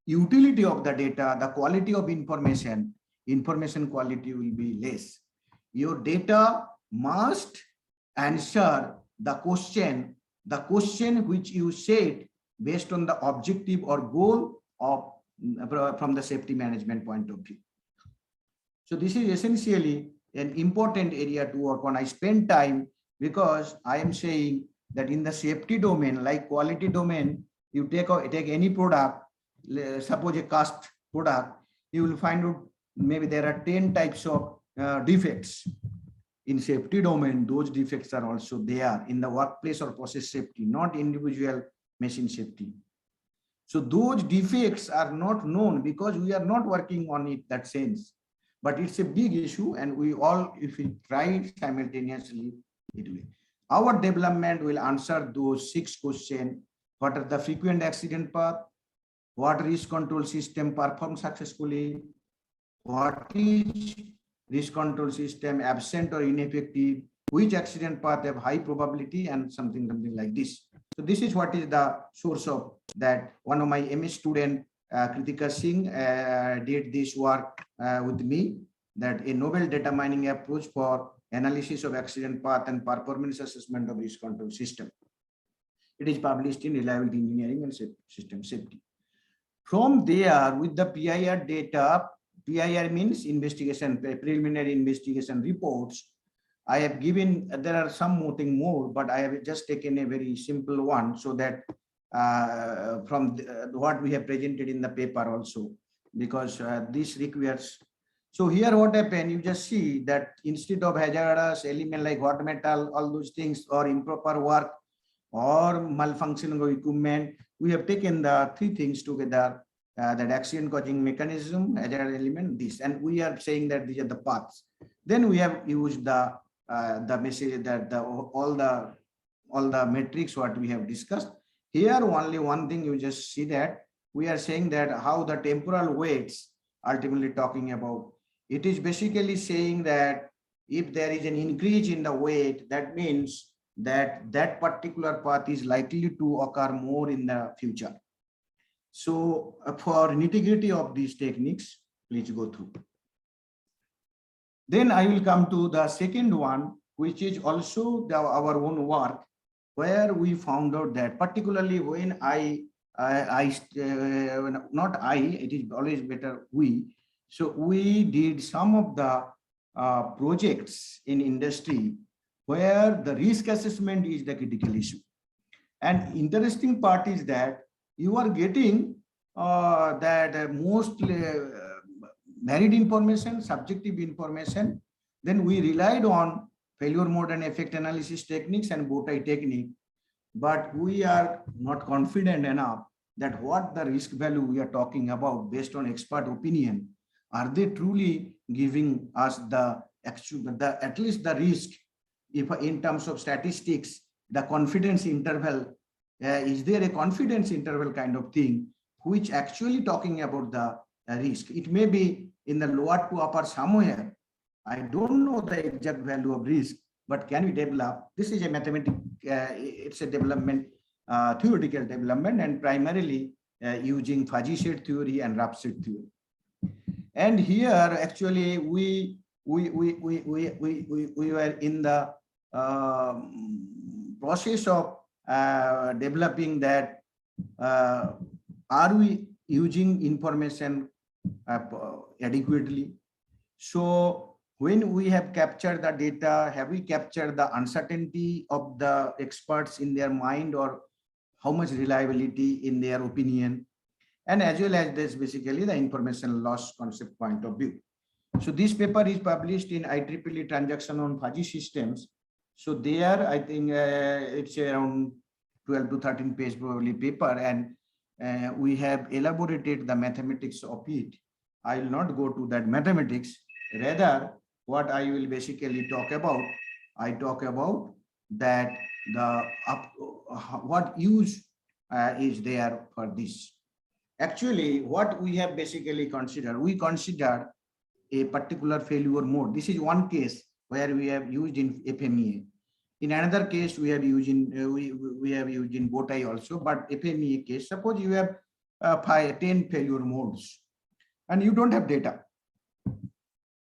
utility of the data, the quality of information quality will be less. Your data must answer the question which you set based on the objective or goal of from the safety management point of view. So this is essentially an important area to work on. I spend time because I am saying that in the safety domain, like quality domain, you take any product, suppose a cast product, you will find out maybe there are 10 types of defects. In safety domain, those defects are also there in the workplace or process safety, not individual machine safety. So those defects are not known because we are not working on it that sense. But it's a big issue, and we all, if we try simultaneously, it will. Our development will answer those 6 questions. What are the frequent accident path? What risk control system performs successfully? What is risk control system absent or ineffective? Which accident path have high probability, and something like this. So this is what is the source of that. One of my MS student, Kritika Singh, did this work with me, that a novel data mining approach for analysis of accident path and performance assessment of risk control system. It is published in Reliability Engineering and System Safety. From there, with the PIR data, PIR means investigation, preliminary investigation reports. I have given, there are some more, but I have just taken a very simple one so that from what we have presented in the paper also, because this requires. So here what happened, you just see that instead of hazardous element like hot metal, all those things, or improper work or malfunctioning of equipment, we have taken the 3 things together, that accident causing mechanism, hazardous element, this, and we are saying that these are the paths. Then we have used the message that all the metrics what we have discussed. Here only one thing, you just see that we are saying that how the temporal weights ultimately talking about. It is basically saying that if there is an increase in the weight, that means that that particular path is likely to occur more in the future. So for nitty-gritty of these techniques, please go through. Then I will come to the second one, which is also our own work, where we found out that particularly when it is always better we. So we did some of the projects in industry where the risk assessment is the critical issue. And interesting part is that you are getting that mostly varied information, subjective information. Then we relied on failure mode and effect analysis techniques and bow-tie technique. But we are not confident enough that what the risk value we are talking about based on expert opinion, are they truly giving us the actual, at least the risk, if in terms of statistics, the confidence interval, is there a confidence interval kind of thing which actually talking about the risk. It may be in the lower to upper somewhere. I don't know the exact value of risk, but can we develop? This is a mathematical, it's a development, theoretical development, and primarily using fuzzy set theory and rough set theory. And here actually we were in the process of developing that. Are we using information adequately? So when we have captured the data, have we captured the uncertainty of the experts in their mind, or how much reliability in their opinion? And as well as this basically the information loss concept point of view. So this paper is published in IEEE Transaction on Fuzzy Systems. So there, I think it's around 12 to 13 page probably paper, and we have elaborated the mathematics of it. I will not go to that mathematics. Rather, what I will basically talk about, I talk about that the what use is there for this. Actually, what we have basically considered, we consider a particular failure mode. This is one case where we have used in FMEA. In another case, we have used in we have used in Botai also, but FMEA case, suppose you have 10 failure modes and you don't have data.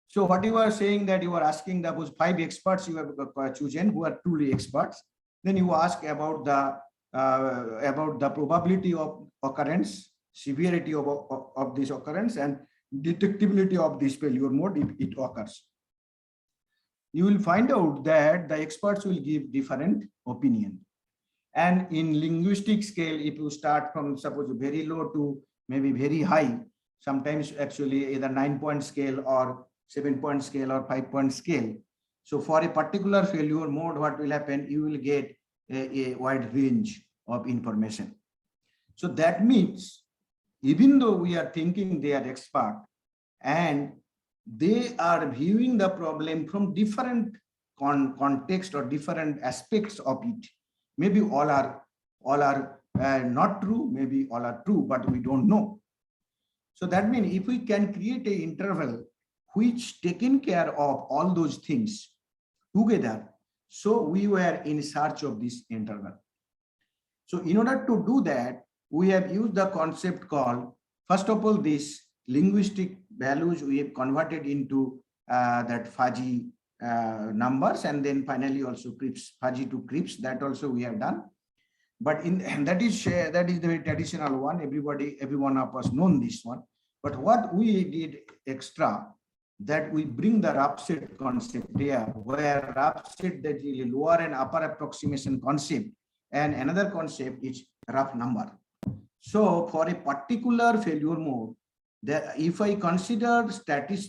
So what you are saying that you are asking those 5 experts you have chosen who are truly experts, then you ask about the probability of occurrence, severity of this occurrence, and detectability of this failure mode if it occurs. You will find out that the experts will give different opinion. And in linguistic scale, if you start from suppose very low to maybe very high, sometimes actually either 9-point scale or 7-point scale or 5-point scale. So for a particular failure mode, what will happen? You will get a wide range of information. So that means even though we are thinking they are expert and they are viewing the problem from different context or different aspects of it, maybe all are not true, maybe all are true, but we don't know. So that means if we can create an interval which taken care of all those things together, so we were in search of this interval. So in order to do that, we have used the concept called, first of all, this linguistic values we have converted into that fuzzy numbers, and then finally also Cripps, fuzzy to Cripps, that also we have done. But that is the very traditional one. Every one of us known this one. But what we did extra, that we bring the rough set concept there, where rough set, that is lower and upper approximation concept, and another concept is rough number. So for a particular failure mode, that if I consider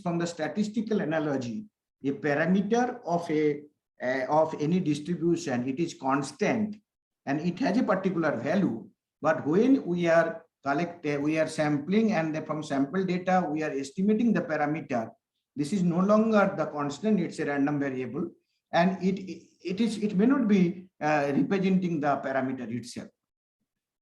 from the statistical analogy, a parameter of any distribution, it is constant and it has a particular value. But when we are sampling, and from sample data we are estimating the parameter, this is no longer the constant, it's a random variable, and it may not be representing the parameter itself.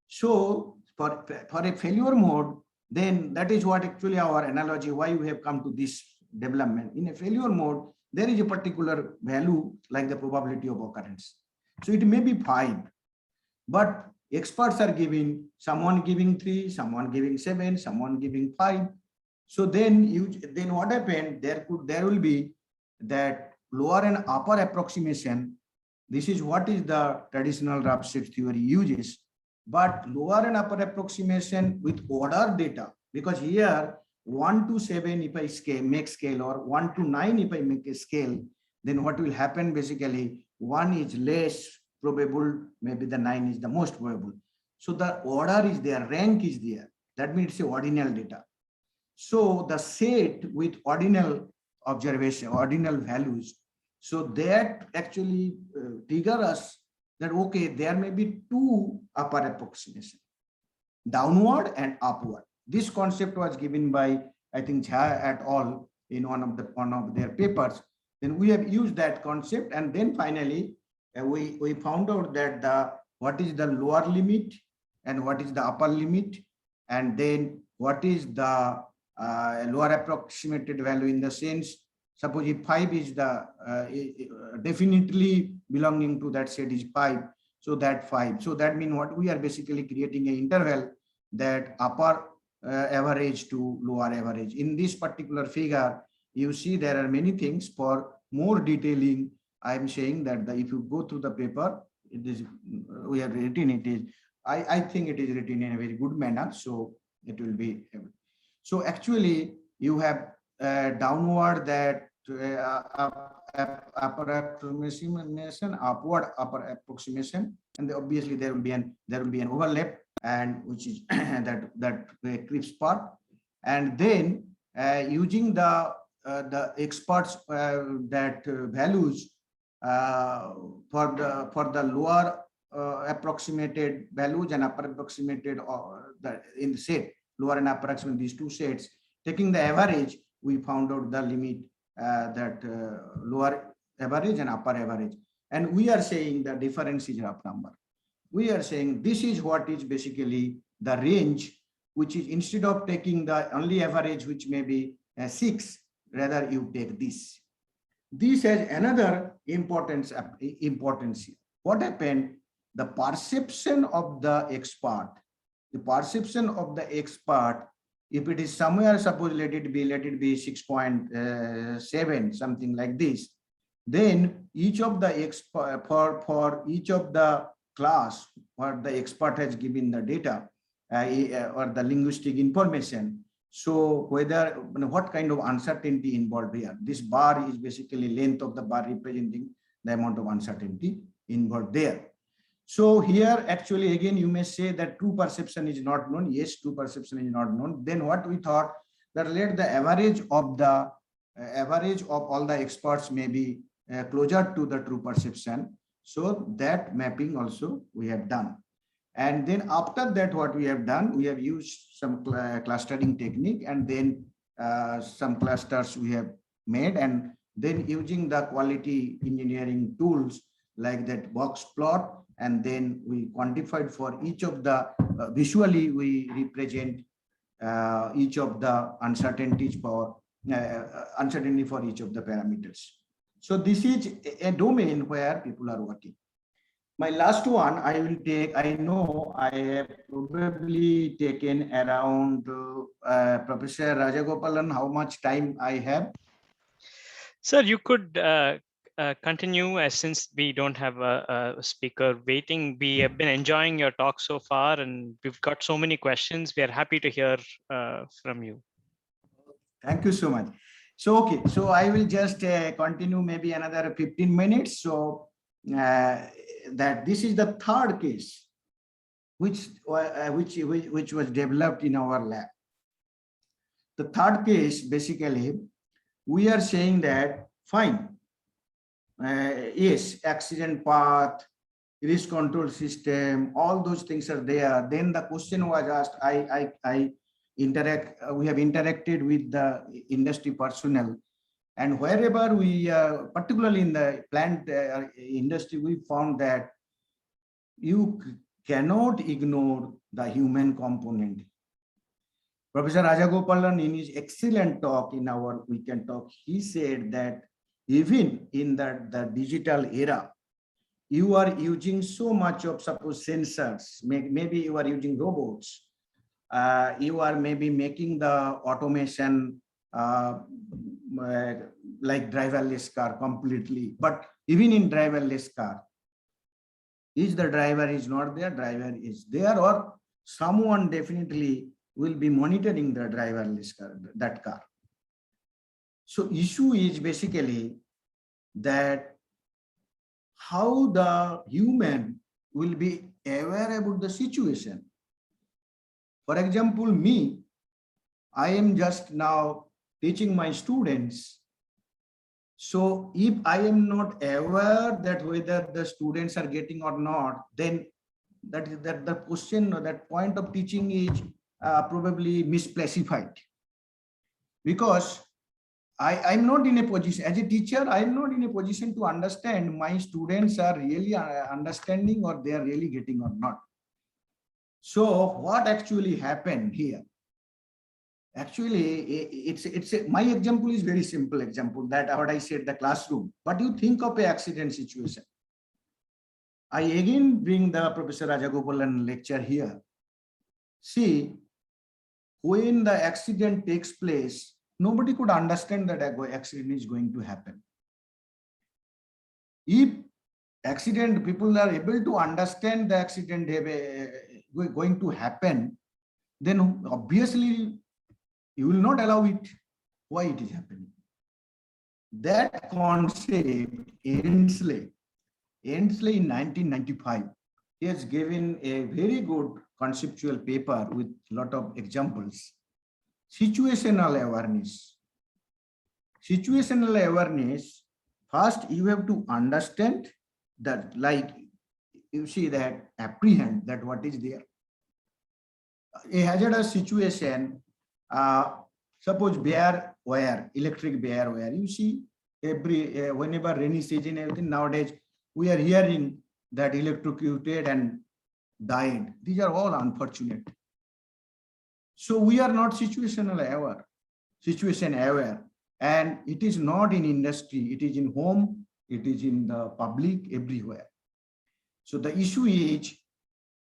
So for a failure mode, then that is what actually our analogy, why we have come to this development. In a failure mode, there is a particular value like the probability of occurrence. So it may be 5, but experts are giving, someone giving 3, someone giving 7, someone giving 5. So then what happened? There will be that lower and upper approximation. This is what is the traditional rough set theory uses. But lower and upper approximation with order data, because here 1 to 7 if I make scale, or 1 to 9 if I make a scale, then what will happen basically, 1 is less probable, maybe the 9 is the most probable. So the order is there, rank is there. That means it's a ordinal data. So the set with ordinal observation, ordinal values, so that actually trigger us that, okay, there may be 2 upper approximation, downward and upward. This concept was given by, I think, Jha et al. In one of their papers. Then we have used that concept, and then finally we found out that what is the lower limit and what is the upper limit. and then what is the lower approximated value, in the sense, suppose if 5 is the definitely belonging to that set is 5, so that 5. So that means what we are basically creating an interval that upper average to lower average. In this particular figure, you see there are many things. For more detailing, I am saying that if you go through the paper, it is we have written it is. I think it is written in a very good manner, so it will be. So actually, you have downward that upper approximation, upward upper approximation, and obviously there will be an overlap, and which is that eclipse part, and then using the experts values for the lower approximated values and upper approximated, or in the set lower and upper approximate, these two sets, taking the average, we found out the limit that lower average and upper average, and we are saying the difference is rough number. We are saying this is what is basically the range, which is, instead of taking the only average, which may be 6, rather you take this. This has another importance here. What happened? The perception of the expert, if it is somewhere, suppose let it be 6.7, something like this, then each of the expert, for each of the class where the expert has given the data or the linguistic information. So whether, what kind of uncertainty involved here? This bar is basically length of the bar representing the amount of uncertainty involved there. So here, actually, again, you may say that true perception is not known. Yes, true perception is not known. Then what we thought, that let the average of all the experts may be closer to the true perception. So that mapping also we have done. And then after that, what we have done, we have used some clustering technique, and then some clusters we have made, and then using the quality engineering tools like that box plot, and then we quantified for each of the visually we represent each of the uncertainties for uncertainty for each of the parameters. So this is a domain where people are working. My last one I will take, I know I have probably taken around Professor Rajagopalan, how much time I have? Sir, you could continue, since we don't have a speaker waiting. We have been enjoying your talk so far, and we've got so many questions. We are happy to hear from you. Thank you so much. So, okay, so I will just continue maybe another 15 minutes. So that this is the third case which was developed in our lab. The third case, basically, we are saying that, fine, yes, accident path, risk control system, all those things are there. Then the question was asked, we have interacted with the industry personnel, and wherever we, particularly in the plant industry, we found that you cannot ignore the human component. Professor Rajagopalan, in his excellent talk in our weekend talk, he said that even in the digital era, you are using so much of, suppose, sensors, maybe you are using robots, you are maybe making the automation like driverless car completely. But even in driverless car, is the driver is not there, driver is there, or someone definitely will be monitoring the driverless car, that car. So issue is basically that how the human will be aware about the situation. For example, me, I am just now teaching my students. So if I am not aware that whether the students are getting or not, then that the question or that point of teaching is probably misclassified. Because I'm not in a position, as a teacher, I'm not in a position to understand my students are really understanding or they are really getting or not. So what actually happened here? Actually, my example is very simple example that what I said, the classroom. But you think of a accident situation. I again bring the Professor Rajagopalan lecture here. See, when the accident takes place, nobody could understand that an accident is going to happen. If accident, people are able to understand the accident going to happen, then obviously you will not allow it. Why it is happening? That concept, Endsley in 1995, he has given a very good conceptual paper with a lot of examples. Situational awareness. Situational awareness, first you have to understand that, like you see that, apprehend that what is there. A hazardous situation, suppose bare wire, electric bare wire, you see every, whenever rainy season, everything nowadays, we are hearing that electrocuted and died. These are all unfortunate. So we are not situation aware, and it is not in industry, it is in home, it is in the public, everywhere. So the issue is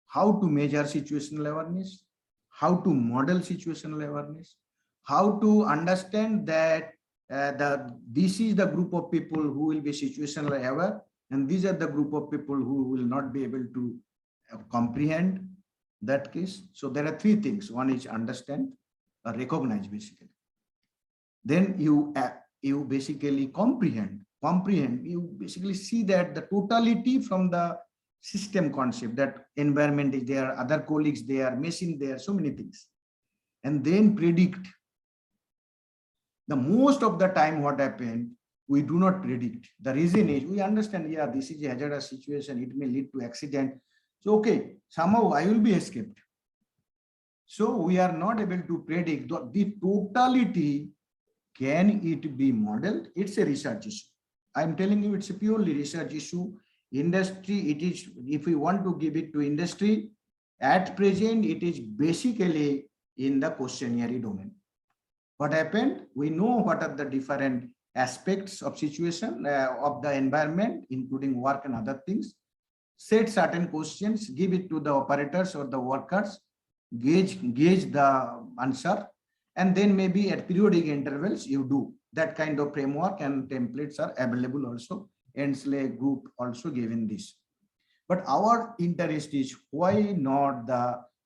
how to measure situational awareness, how to model situational awareness, how to understand that this is the group of people who will be situationally aware, and these are the group of people who will not be able to comprehend that case. So there are three things. One is understand or recognize, basically. Then you basically comprehend. You basically see that the totality from the system concept, that environment is there, other colleagues there, machine there, so many things. And then predict. The most of the time what happened, we do not predict. The reason is we understand, yeah, this is a hazardous situation, it may lead to accident. So, okay, somehow I will be escaped. So we are not able to predict the totality. Can it be modeled? It's a research issue. I'm telling you, it's a purely research issue. Industry, it is, if we want to give it to industry, at present, it is basically in the questionnaire domain. What happened? We know what are the different aspects of situation of the environment, including work and other things. Set certain questions, give it to the operators or the workers, gauge the answer, and then maybe at periodic intervals you do. That kind of framework and templates are available also. Endsley group also given this. But our interest is why not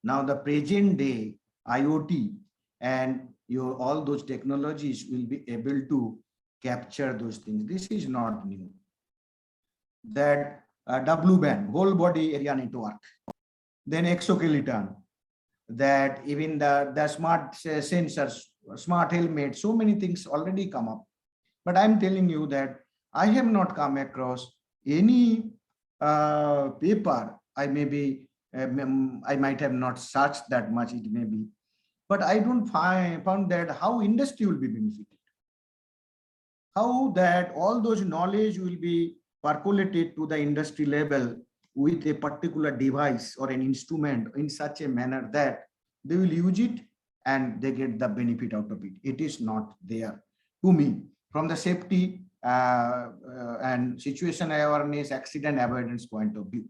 now the present day IoT and all those technologies will be able to capture those things. This is not new. That W-band, whole body area network, then exoskeleton, that even the smart sensors, smart helmet, so many things already come up. But I'm telling you that I have not come across any paper. I might have not searched that much, it may be, but I don't found that how industry will be benefited, how that all those knowledge will be percolated to the industry level with a particular device or an instrument in such a manner that they will use it and they get the benefit out of it. It is not there to me from the safety and situation awareness, accident avoidance point of view.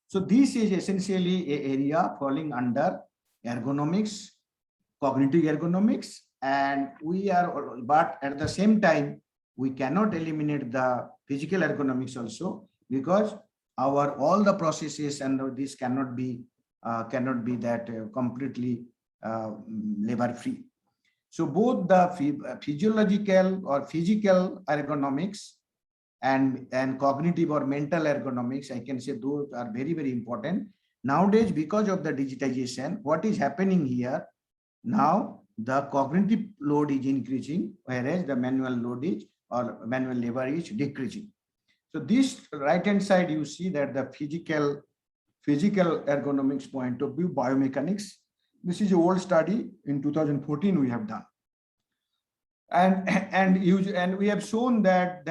So this is essentially an area falling under ergonomics, cognitive ergonomics, and but at the same time, we cannot eliminate the physical ergonomics also, because all the processes and this cannot be that completely labor free. So both the physiological or physical ergonomics and cognitive or mental ergonomics, I can say those are very, very important. Nowadays, because of the digitization, what is happening here, now the cognitive load is increasing, whereas the manual load is, or manual labor is decreasing. So this right-hand side, you see that the physical ergonomics point of view, biomechanics. This is an old study in 2014 we have done. And we have shown that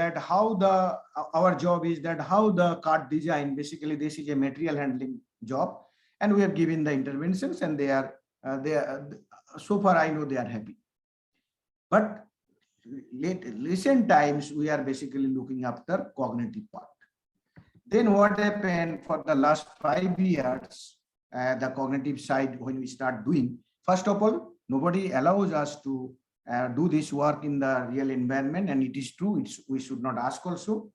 our job is that how the cart design, basically this is a material handling job, and we have given the interventions, and they are so far I know they are happy. But recent times we are basically looking after cognitive part. Then what happened for the last 5 years, the cognitive side, when we start doing, first of all, nobody allows us to do this work in the real environment, and it is true, we should not ask also.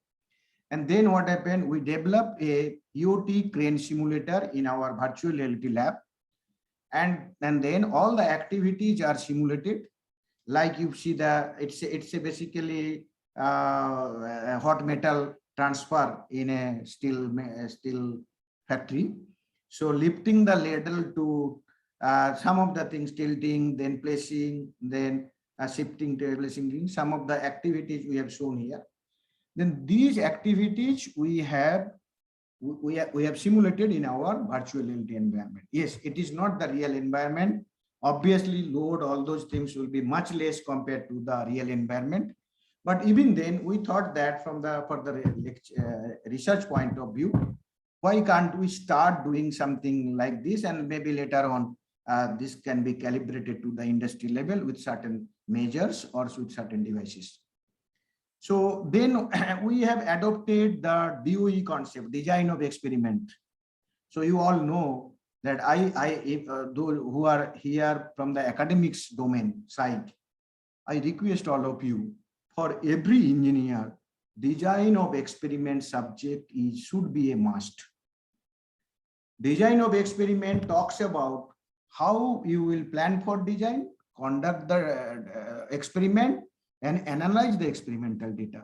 And then what happened, we developed a EOT crane simulator in our virtual reality lab, and then all the activities are simulated. Like you see, it's a basically a hot metal transfer in a steel factory. So lifting the ladle to some of the things, tilting, then placing, then shifting, placing, some of the activities we have shown here. Then these activities we have simulated in our virtual reality environment. Yes, it is not the real environment. Obviously, load, all those things will be much less compared to the real environment. But even then, we thought that for the research point of view, why can't we start doing something like this, and maybe later on, this can be calibrated to the industry level with certain measures or with certain devices. So then we have adopted the DOE concept, design of experiment. So you all know that those who are here from the academics domain side, I request all of you, for every engineer, design of experiment subject should be a must. Design of experiment talks about how you will plan for design, conduct the experiment, and analyze the experimental data.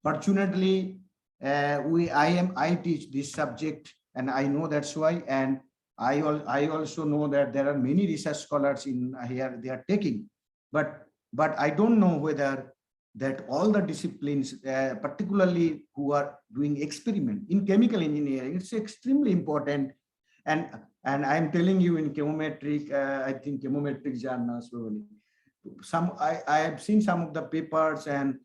Fortunately, I teach this subject, and I know that's why. And I also know that there are many research scholars in here they are taking, but I don't know whether that all the disciplines, particularly who are doing experiment in chemical engineering, it's extremely important. And I'm telling you, in chemometric, I think chemometric journals probably. I have seen some of the papers, and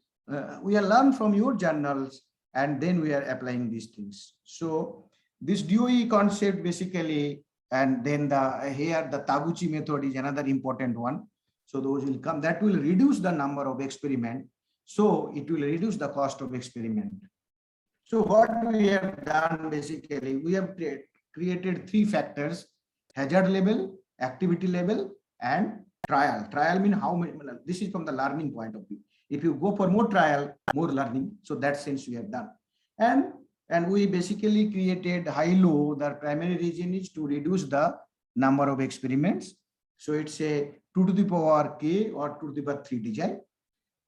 we are learned from your journals, and then we are applying these things. So this DOE concept basically, and then here the Taguchi method is another important one. So those will come, that will reduce the number of experiment. So it will reduce the cost of experiment. So what we have done, basically, we have created 3 factors: hazard level, activity level, and trial. Trial means how many, this is from the learning point of view. If you go for more trial, more learning. So that sense we have done. And we basically created high-low. The primary reason is to reduce the number of experiments. So it's a 2 to the power k or 2 to the power 3 design.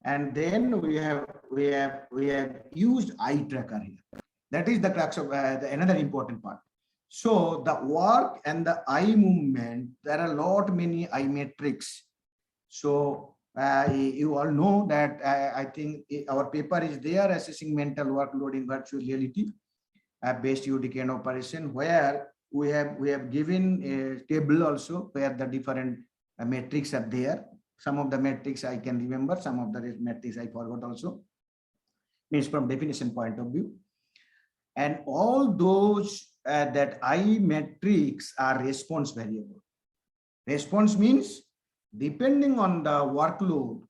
And then we have used eye tracker here. That is the crux of another important part. So the work and the eye movement, there are many eye metrics. So you all know that I think our paper is there, assessing mental workload in virtual reality based UDK and operation, where we have given a table also where the different metrics are there. Some of the metrics I can remember, some of the metrics I forgot also, means from definition point of view. And all those that eye metrics are response variable. Response means depending on the workload,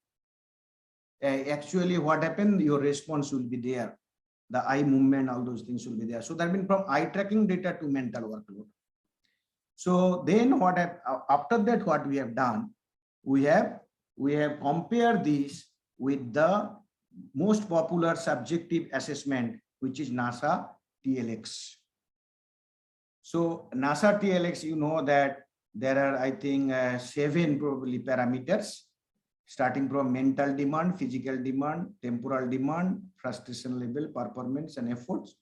actually what happened, your response will be there. The eye movement, all those things will be there. So that means from eye tracking data to mental workload. So then after that, what we have done, we have compared this with the most popular subjective assessment, which is NASA TLX. So NASA TLX, you know that there are, I think, 7 probably parameters, starting from mental demand, physical demand, temporal demand, frustration level, performance, and efforts.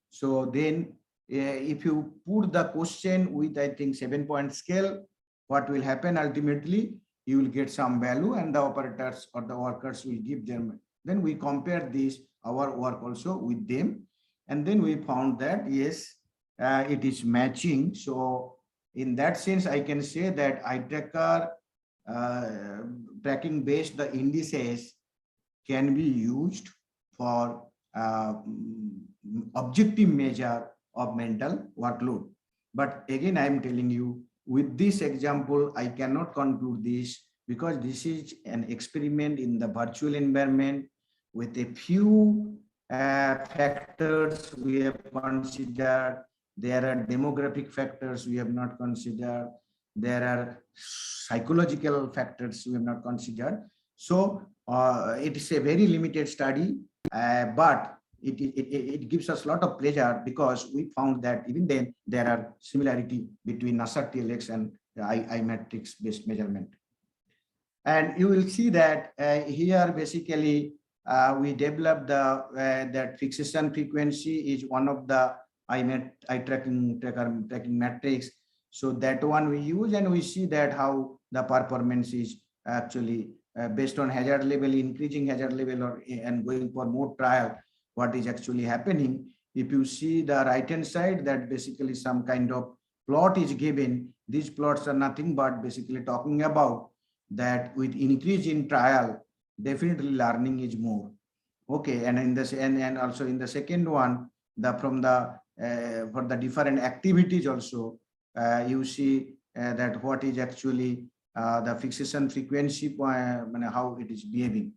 So then if you put the question with, I think, 7-point scale, what will happen ultimately? You will get some value, and the operators or the workers will give them. Then we compare this, our work also, with them. And then we found that, yes, it is matching. So in that sense, I can say that eye tracker tracking based the indices can be used for objective measure of mental workload. But again, I am telling you, with this example, I cannot conclude this because this is an experiment in the virtual environment with a few factors we have considered. There are demographic factors we have not considered. There are psychological factors we have not considered. So it is a very limited study, but it gives us a lot of pleasure because we found that even then there are similarity between NASAR TLX and I matrix based measurement. And you will see that here basically we developed that fixation frequency is one of the eye tracking metrics. So that one we use, and we see that how the performance is actually based on hazard level, increasing hazard level, or and going for more trial, what is actually happening. If you see the right hand side, that basically some kind of plot is given. These plots are nothing but basically talking about that with increase in trial, definitely learning is more. Okay, and in this and also in the second one, the from the for the different activities also, you see that what is actually the fixation frequency point, how it is behaving.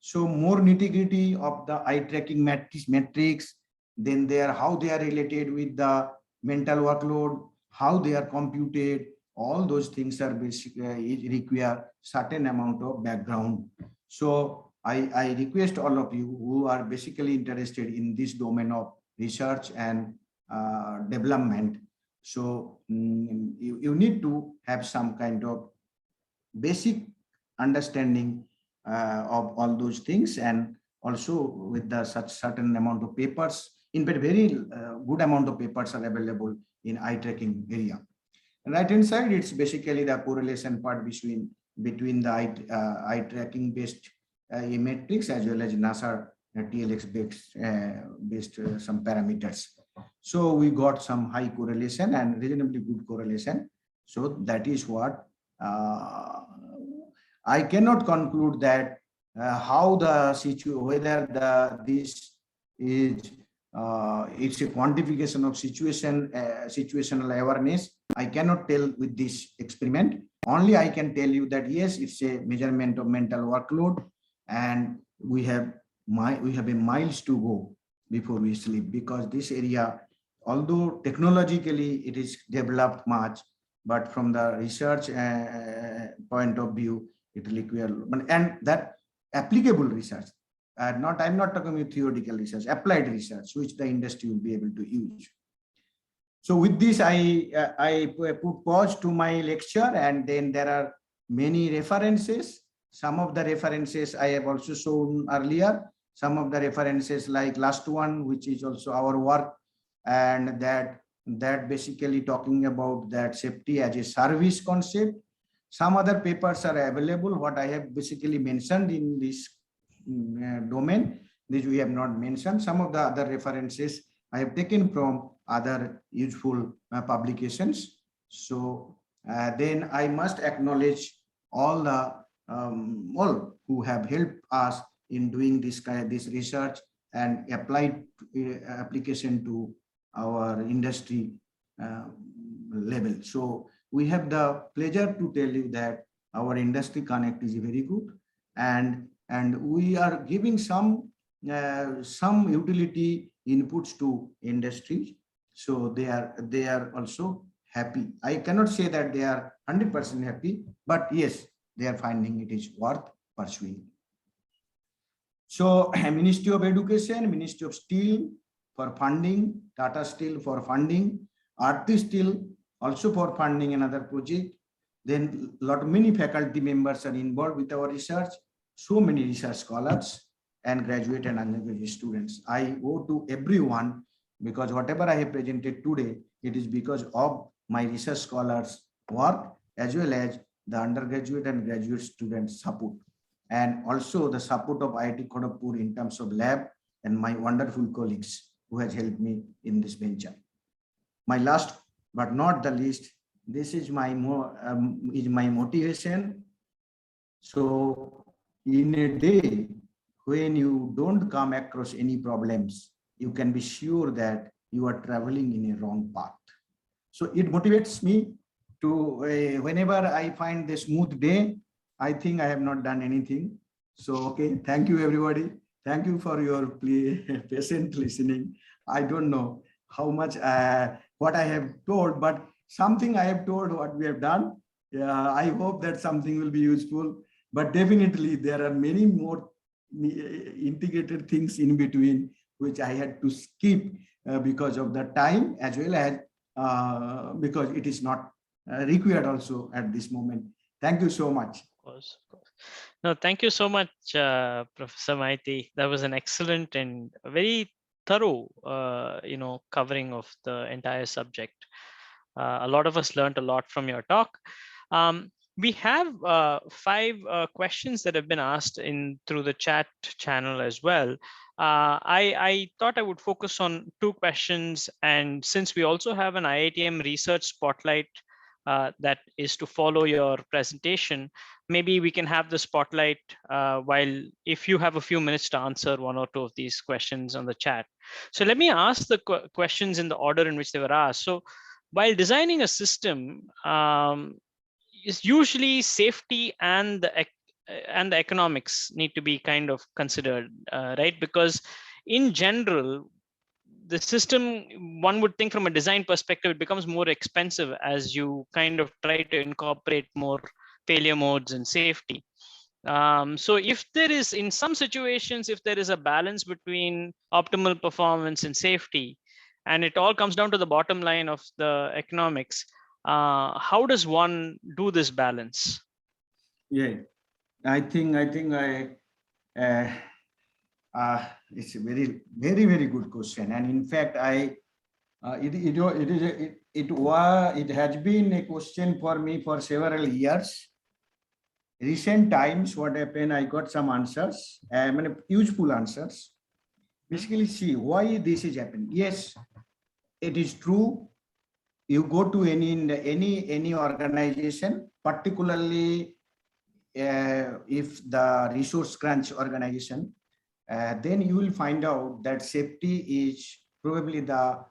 So more nitty-gritty of the eye tracking metrics, then how they are related with the mental workload, how they are computed, all those things are basically require certain amount of background. So I request all of you who are basically interested in this domain of research and development. So you need to have some kind of basic understanding of all those things, and also with the such certain amount of papers. In fact, very good amount of papers are available in eye tracking area. And right hand side, it's basically the correlation part between the eye tracking based metrics as well as NASAR TLX based some parameters. So we got some high correlation and reasonably good correlation. So that is what I cannot conclude that how the situation, whether this is it's a quantification of situational awareness. I cannot tell with this experiment. Only I can tell you that yes, it's a measurement of mental workload, and we have a miles to go before we sleep, because this area, although technologically it is developed much, but from the research point of view, it will require, and that applicable research. I'm not talking about theoretical research, applied research, which the industry will be able to use. So with this, I put pause to my lecture, and then there are many references. Some of the references I have also shown earlier. Some of the references like last one, which is also our work, and that basically talking about that safety as a service concept. Some other papers are available. What I have basically mentioned in this domain, this we have not mentioned. Some of the other references I have taken from other useful publications. So then I must acknowledge all the all who have helped us in doing this research and applied application to our industry level. So we have the pleasure to tell you that our industry connect is very good, and we are giving some utility inputs to industry. So they are also happy. I cannot say that they are 100% happy, but yes, they are finding it is worth pursuing. So Ministry of Education, Ministry of Steel for funding, Tata Steel for funding, Aarti Steel also for funding another project. Then many faculty members are involved with our research. So many research scholars and graduate and undergraduate students. I owe to everyone, because whatever I have presented today, it is because of my research scholars' work as well as the undergraduate and graduate students' support, and also the support of IIT Kharagpur in terms of lab and my wonderful colleagues who has helped me in this venture. My last but not the least, this is my motivation. So in a day when you don't come across any problems, you can be sure that you are traveling in a wrong path. So it motivates me to, whenever I find the smooth day, I think I have not done anything. So, okay, thank you, everybody. Thank you for your patient listening. I don't know how much, what I have told, but something I have told what we have done. Yeah, I hope that something will be useful, but definitely there are many more integrated things in between, which I had to skip because of the time, as well as because it is not required also at this moment. Thank you so much. Of course, of course. No, thank you so much, Professor Maiti. That was an excellent and very thorough, covering of the entire subject. A lot of us learned a lot from your talk. We have 5 questions that have been asked in through the chat channel as well. I thought I would focus on 2 questions, and since we also have an IITM research spotlight that is to follow your presentation, maybe we can have the spotlight while, if you have a few minutes to answer 1 or 2 of these questions on the chat. So let me ask the questions in the order in which they were asked. So while designing a system, is usually safety and the economics need to be kind of considered, right? Because in general, the system, one would think from a design perspective, it becomes more expensive as you kind of try to incorporate more failure modes and safety. So if there is, in some situations, if there is a balance between optimal performance and safety, and it all comes down to the bottom line of the economics, how does one do this balance? Yeah, I think it's a very good question, and in fact, it has been a question for me for several years. Recent times, what happened? I got some answers, I mean, useful answers. Basically, see why this is happening. Yes, it is true. You go to any organization, particularly if the resource crunch organization, then you will find out that safety is probably I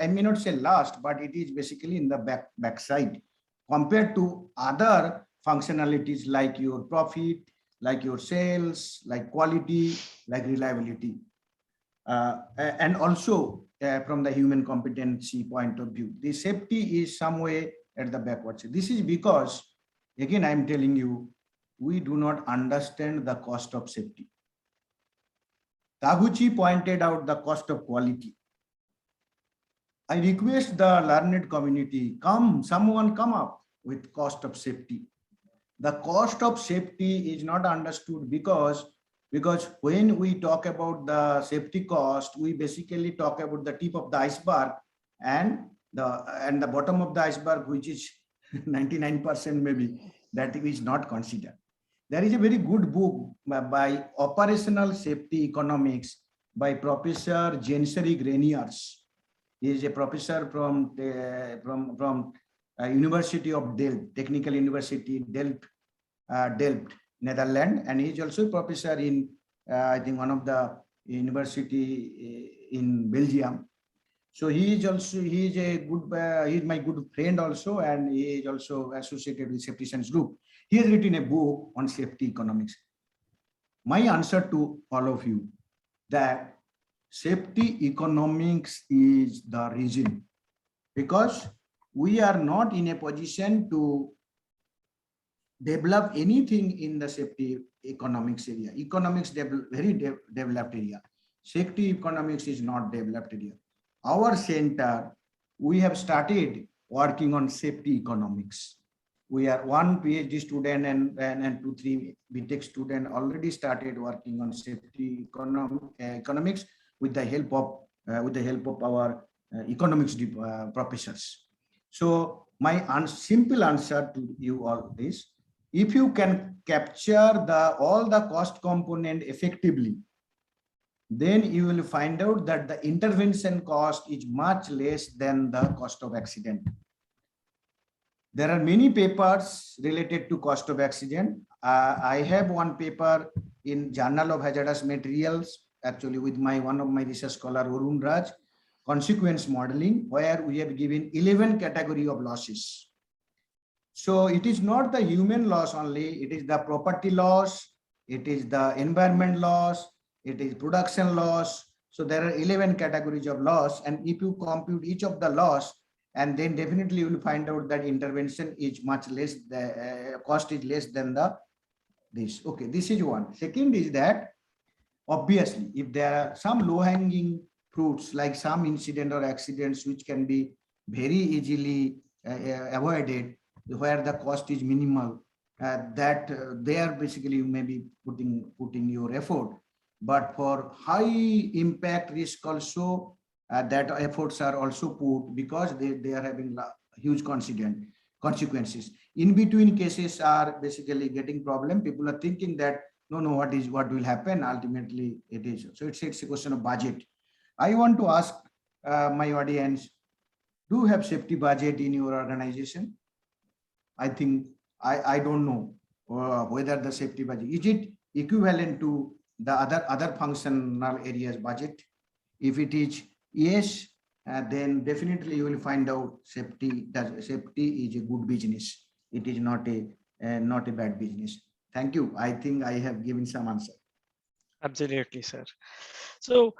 may not say last, but it is basically in the backside compared to other functionalities like your profit, like your sales, like quality, like reliability, and also from the human competency point of view, the safety is somewhere at the backwards. This is because, again, I'm telling you, we do not understand the cost of safety. Taguchi pointed out the cost of quality. I request the learned community, someone come up with cost of safety. The cost of safety is not understood because when we talk about the safety cost, we basically talk about the tip of the iceberg and the bottom of the iceberg, which is 99% maybe, that is not considered. There is a very good book by Operational Safety Economics by Professor Jenseri Greniers. He is a professor from University of Delft, Technical University, Delft, Netherlands, and he is also a professor in I think one of the university in Belgium. So he is my good friend also, and he is also associated with Safety Science Group. He has written a book on safety economics. My answer to all of you, that safety economics is the reason, because we are not in a position to develop anything in the safety economics area. Economics very developed area. Safety economics is not developed area. Our center, we have started working on safety economics. We are 1 PhD student and 2-3 BTech student already started working on safety economics with the help of our economics professors. So my simple answer to you all is, if you can capture all the cost component effectively, then you will find out that the intervention cost is much less than the cost of accident. There are many papers related to cost of accident. I have one paper in Journal of Hazardous Materials, actually with one of my research scholar, Arun Raj, consequence modeling, where we have given 11 category of losses. So it is not the human loss only, it is the property loss, it is the environment loss, it is production loss. So there are 11 categories of loss, and if you compute each of the loss, and then definitely you will find out that intervention is much less, the cost is less than this. Okay, this is one. Second is that obviously if there are some low-hanging fruits like some incident or accidents which can be very easily avoided, where the cost is minimal, there basically you may be putting your effort. But for high impact risk also, that efforts are also put, because they are having huge consequences. In between cases are basically getting problem. People are thinking that no, what will happen ultimately, it is. So it's a question of budget. I want to ask my audience, do you have safety budget in your organization? I think I don't know whether the safety budget, is it equivalent to the other functional areas budget? If it is yes, then definitely you will find out safety is a good business. It is not a bad business. Thank you. I think I have given some answer. Absolutely, sir. So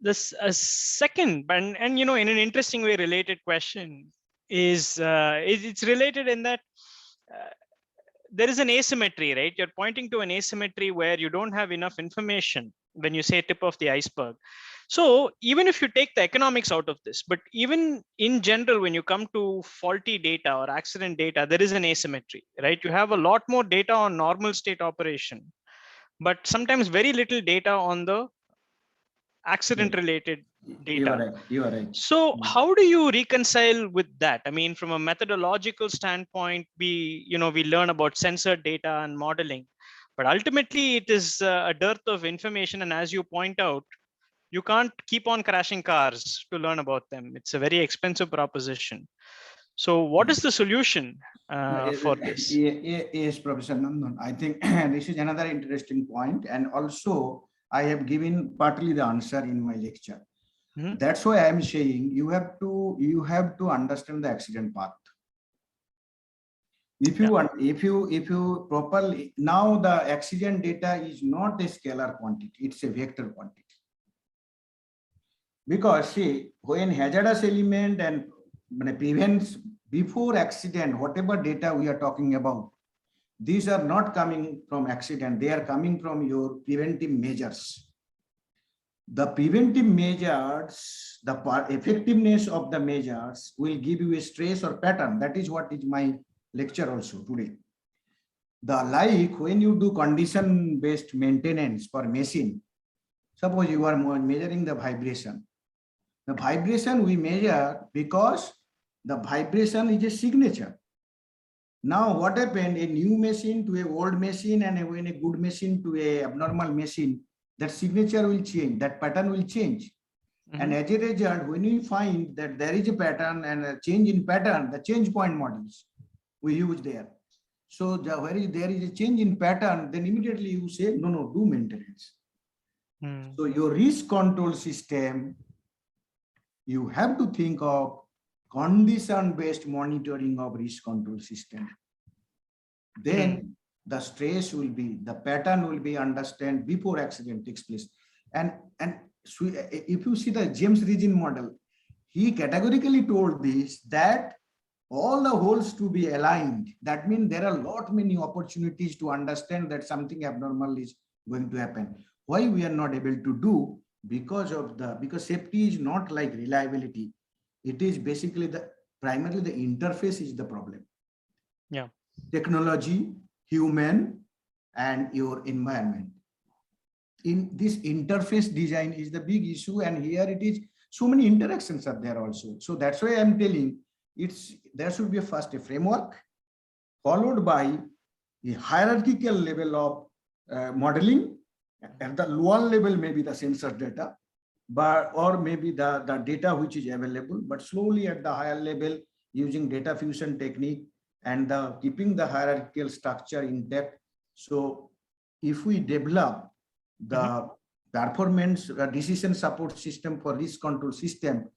this second, and in an interesting way related question is it's related in that there is an asymmetry, right? You're pointing to an asymmetry where you don't have enough information when you say tip of the iceberg. So even if you take the economics out of this, but even in general, when you come to faulty data or accident data, there is an asymmetry, right? You have a lot more data on normal state operation, but sometimes very little data on the accident related data. You are right. So how do you reconcile with that? I mean, from a methodological standpoint, we learn about censored data and modeling, but ultimately it is a dearth of information. And as you point out, you can't keep on crashing cars to learn about them. It's a very expensive proposition. So what is the solution for this? Yes, Professor Nandan. I think this is another interesting point. And also I have given partly the answer in my lecture. Mm-hmm. That's why I am saying you have to understand the accident path. If you properly, now the accident data is not a scalar quantity, it's a vector quantity. Because see, when hazardous element and prevents before accident, whatever data we are talking about, these are not coming from accident, they are coming from your preventive measures. The preventive measures, the effectiveness of the measures will give you a stress or pattern. That is what is my lecture also today. Like when you do condition-based maintenance for machine, suppose you are measuring the vibration. The vibration we measure because the vibration is a signature. Now what happened, a new machine to an old machine, and when a good machine to a abnormal machine, that signature will change, that pattern will change. Mm-hmm. And as a result, when we find that there is a pattern and a change in pattern, the change point models we use there. So there is a change in pattern, then immediately you say, no, do maintenance. Mm. So your risk control system, you have to think of condition-based monitoring of risk control system. Then the stress will be, the pattern will be understood before accident takes place. And so if you see the James Regin model, he categorically told this, that all the holes to be aligned. That means there are many opportunities to understand that something abnormal is going to happen. Why we are not able to do? Because safety is not like reliability. It is basically primarily the interface is the problem. Yeah. Technology, human, and your environment. In this interface design is the big issue, and here it is, so many interactions are there also. So that's why I'm telling there should be first a framework, followed by a hierarchical level of modeling. At the lower level, maybe the sensor data, or maybe the data which is available, but slowly at the higher level using data fusion technique and keeping the hierarchical structure intact. So if we develop the performance decision support system for risk control system,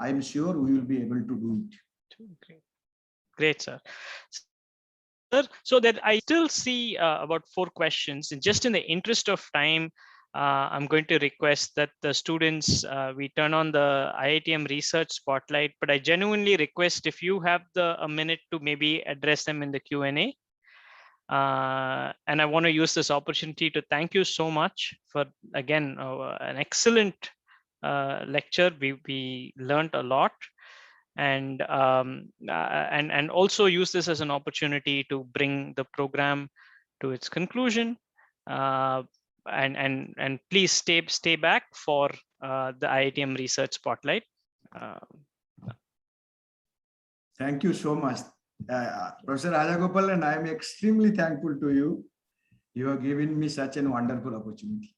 I'm sure we will be able to do it. Great, sir. Sir, so that I still see about 4 questions, and just in the interest of time, I'm going to request that the students, we turn on the IITM Research Spotlight, but I genuinely request if you have a minute to maybe address them in the Q&A. And I want to use this opportunity to thank you so much for, again, an excellent lecture. We learned a lot. And also use this as an opportunity to bring the program to its conclusion. And please stay back for the IITM Research Spotlight. Thank you so much, Professor Rajagopal, and I am extremely thankful to you. You have given me such a wonderful opportunity.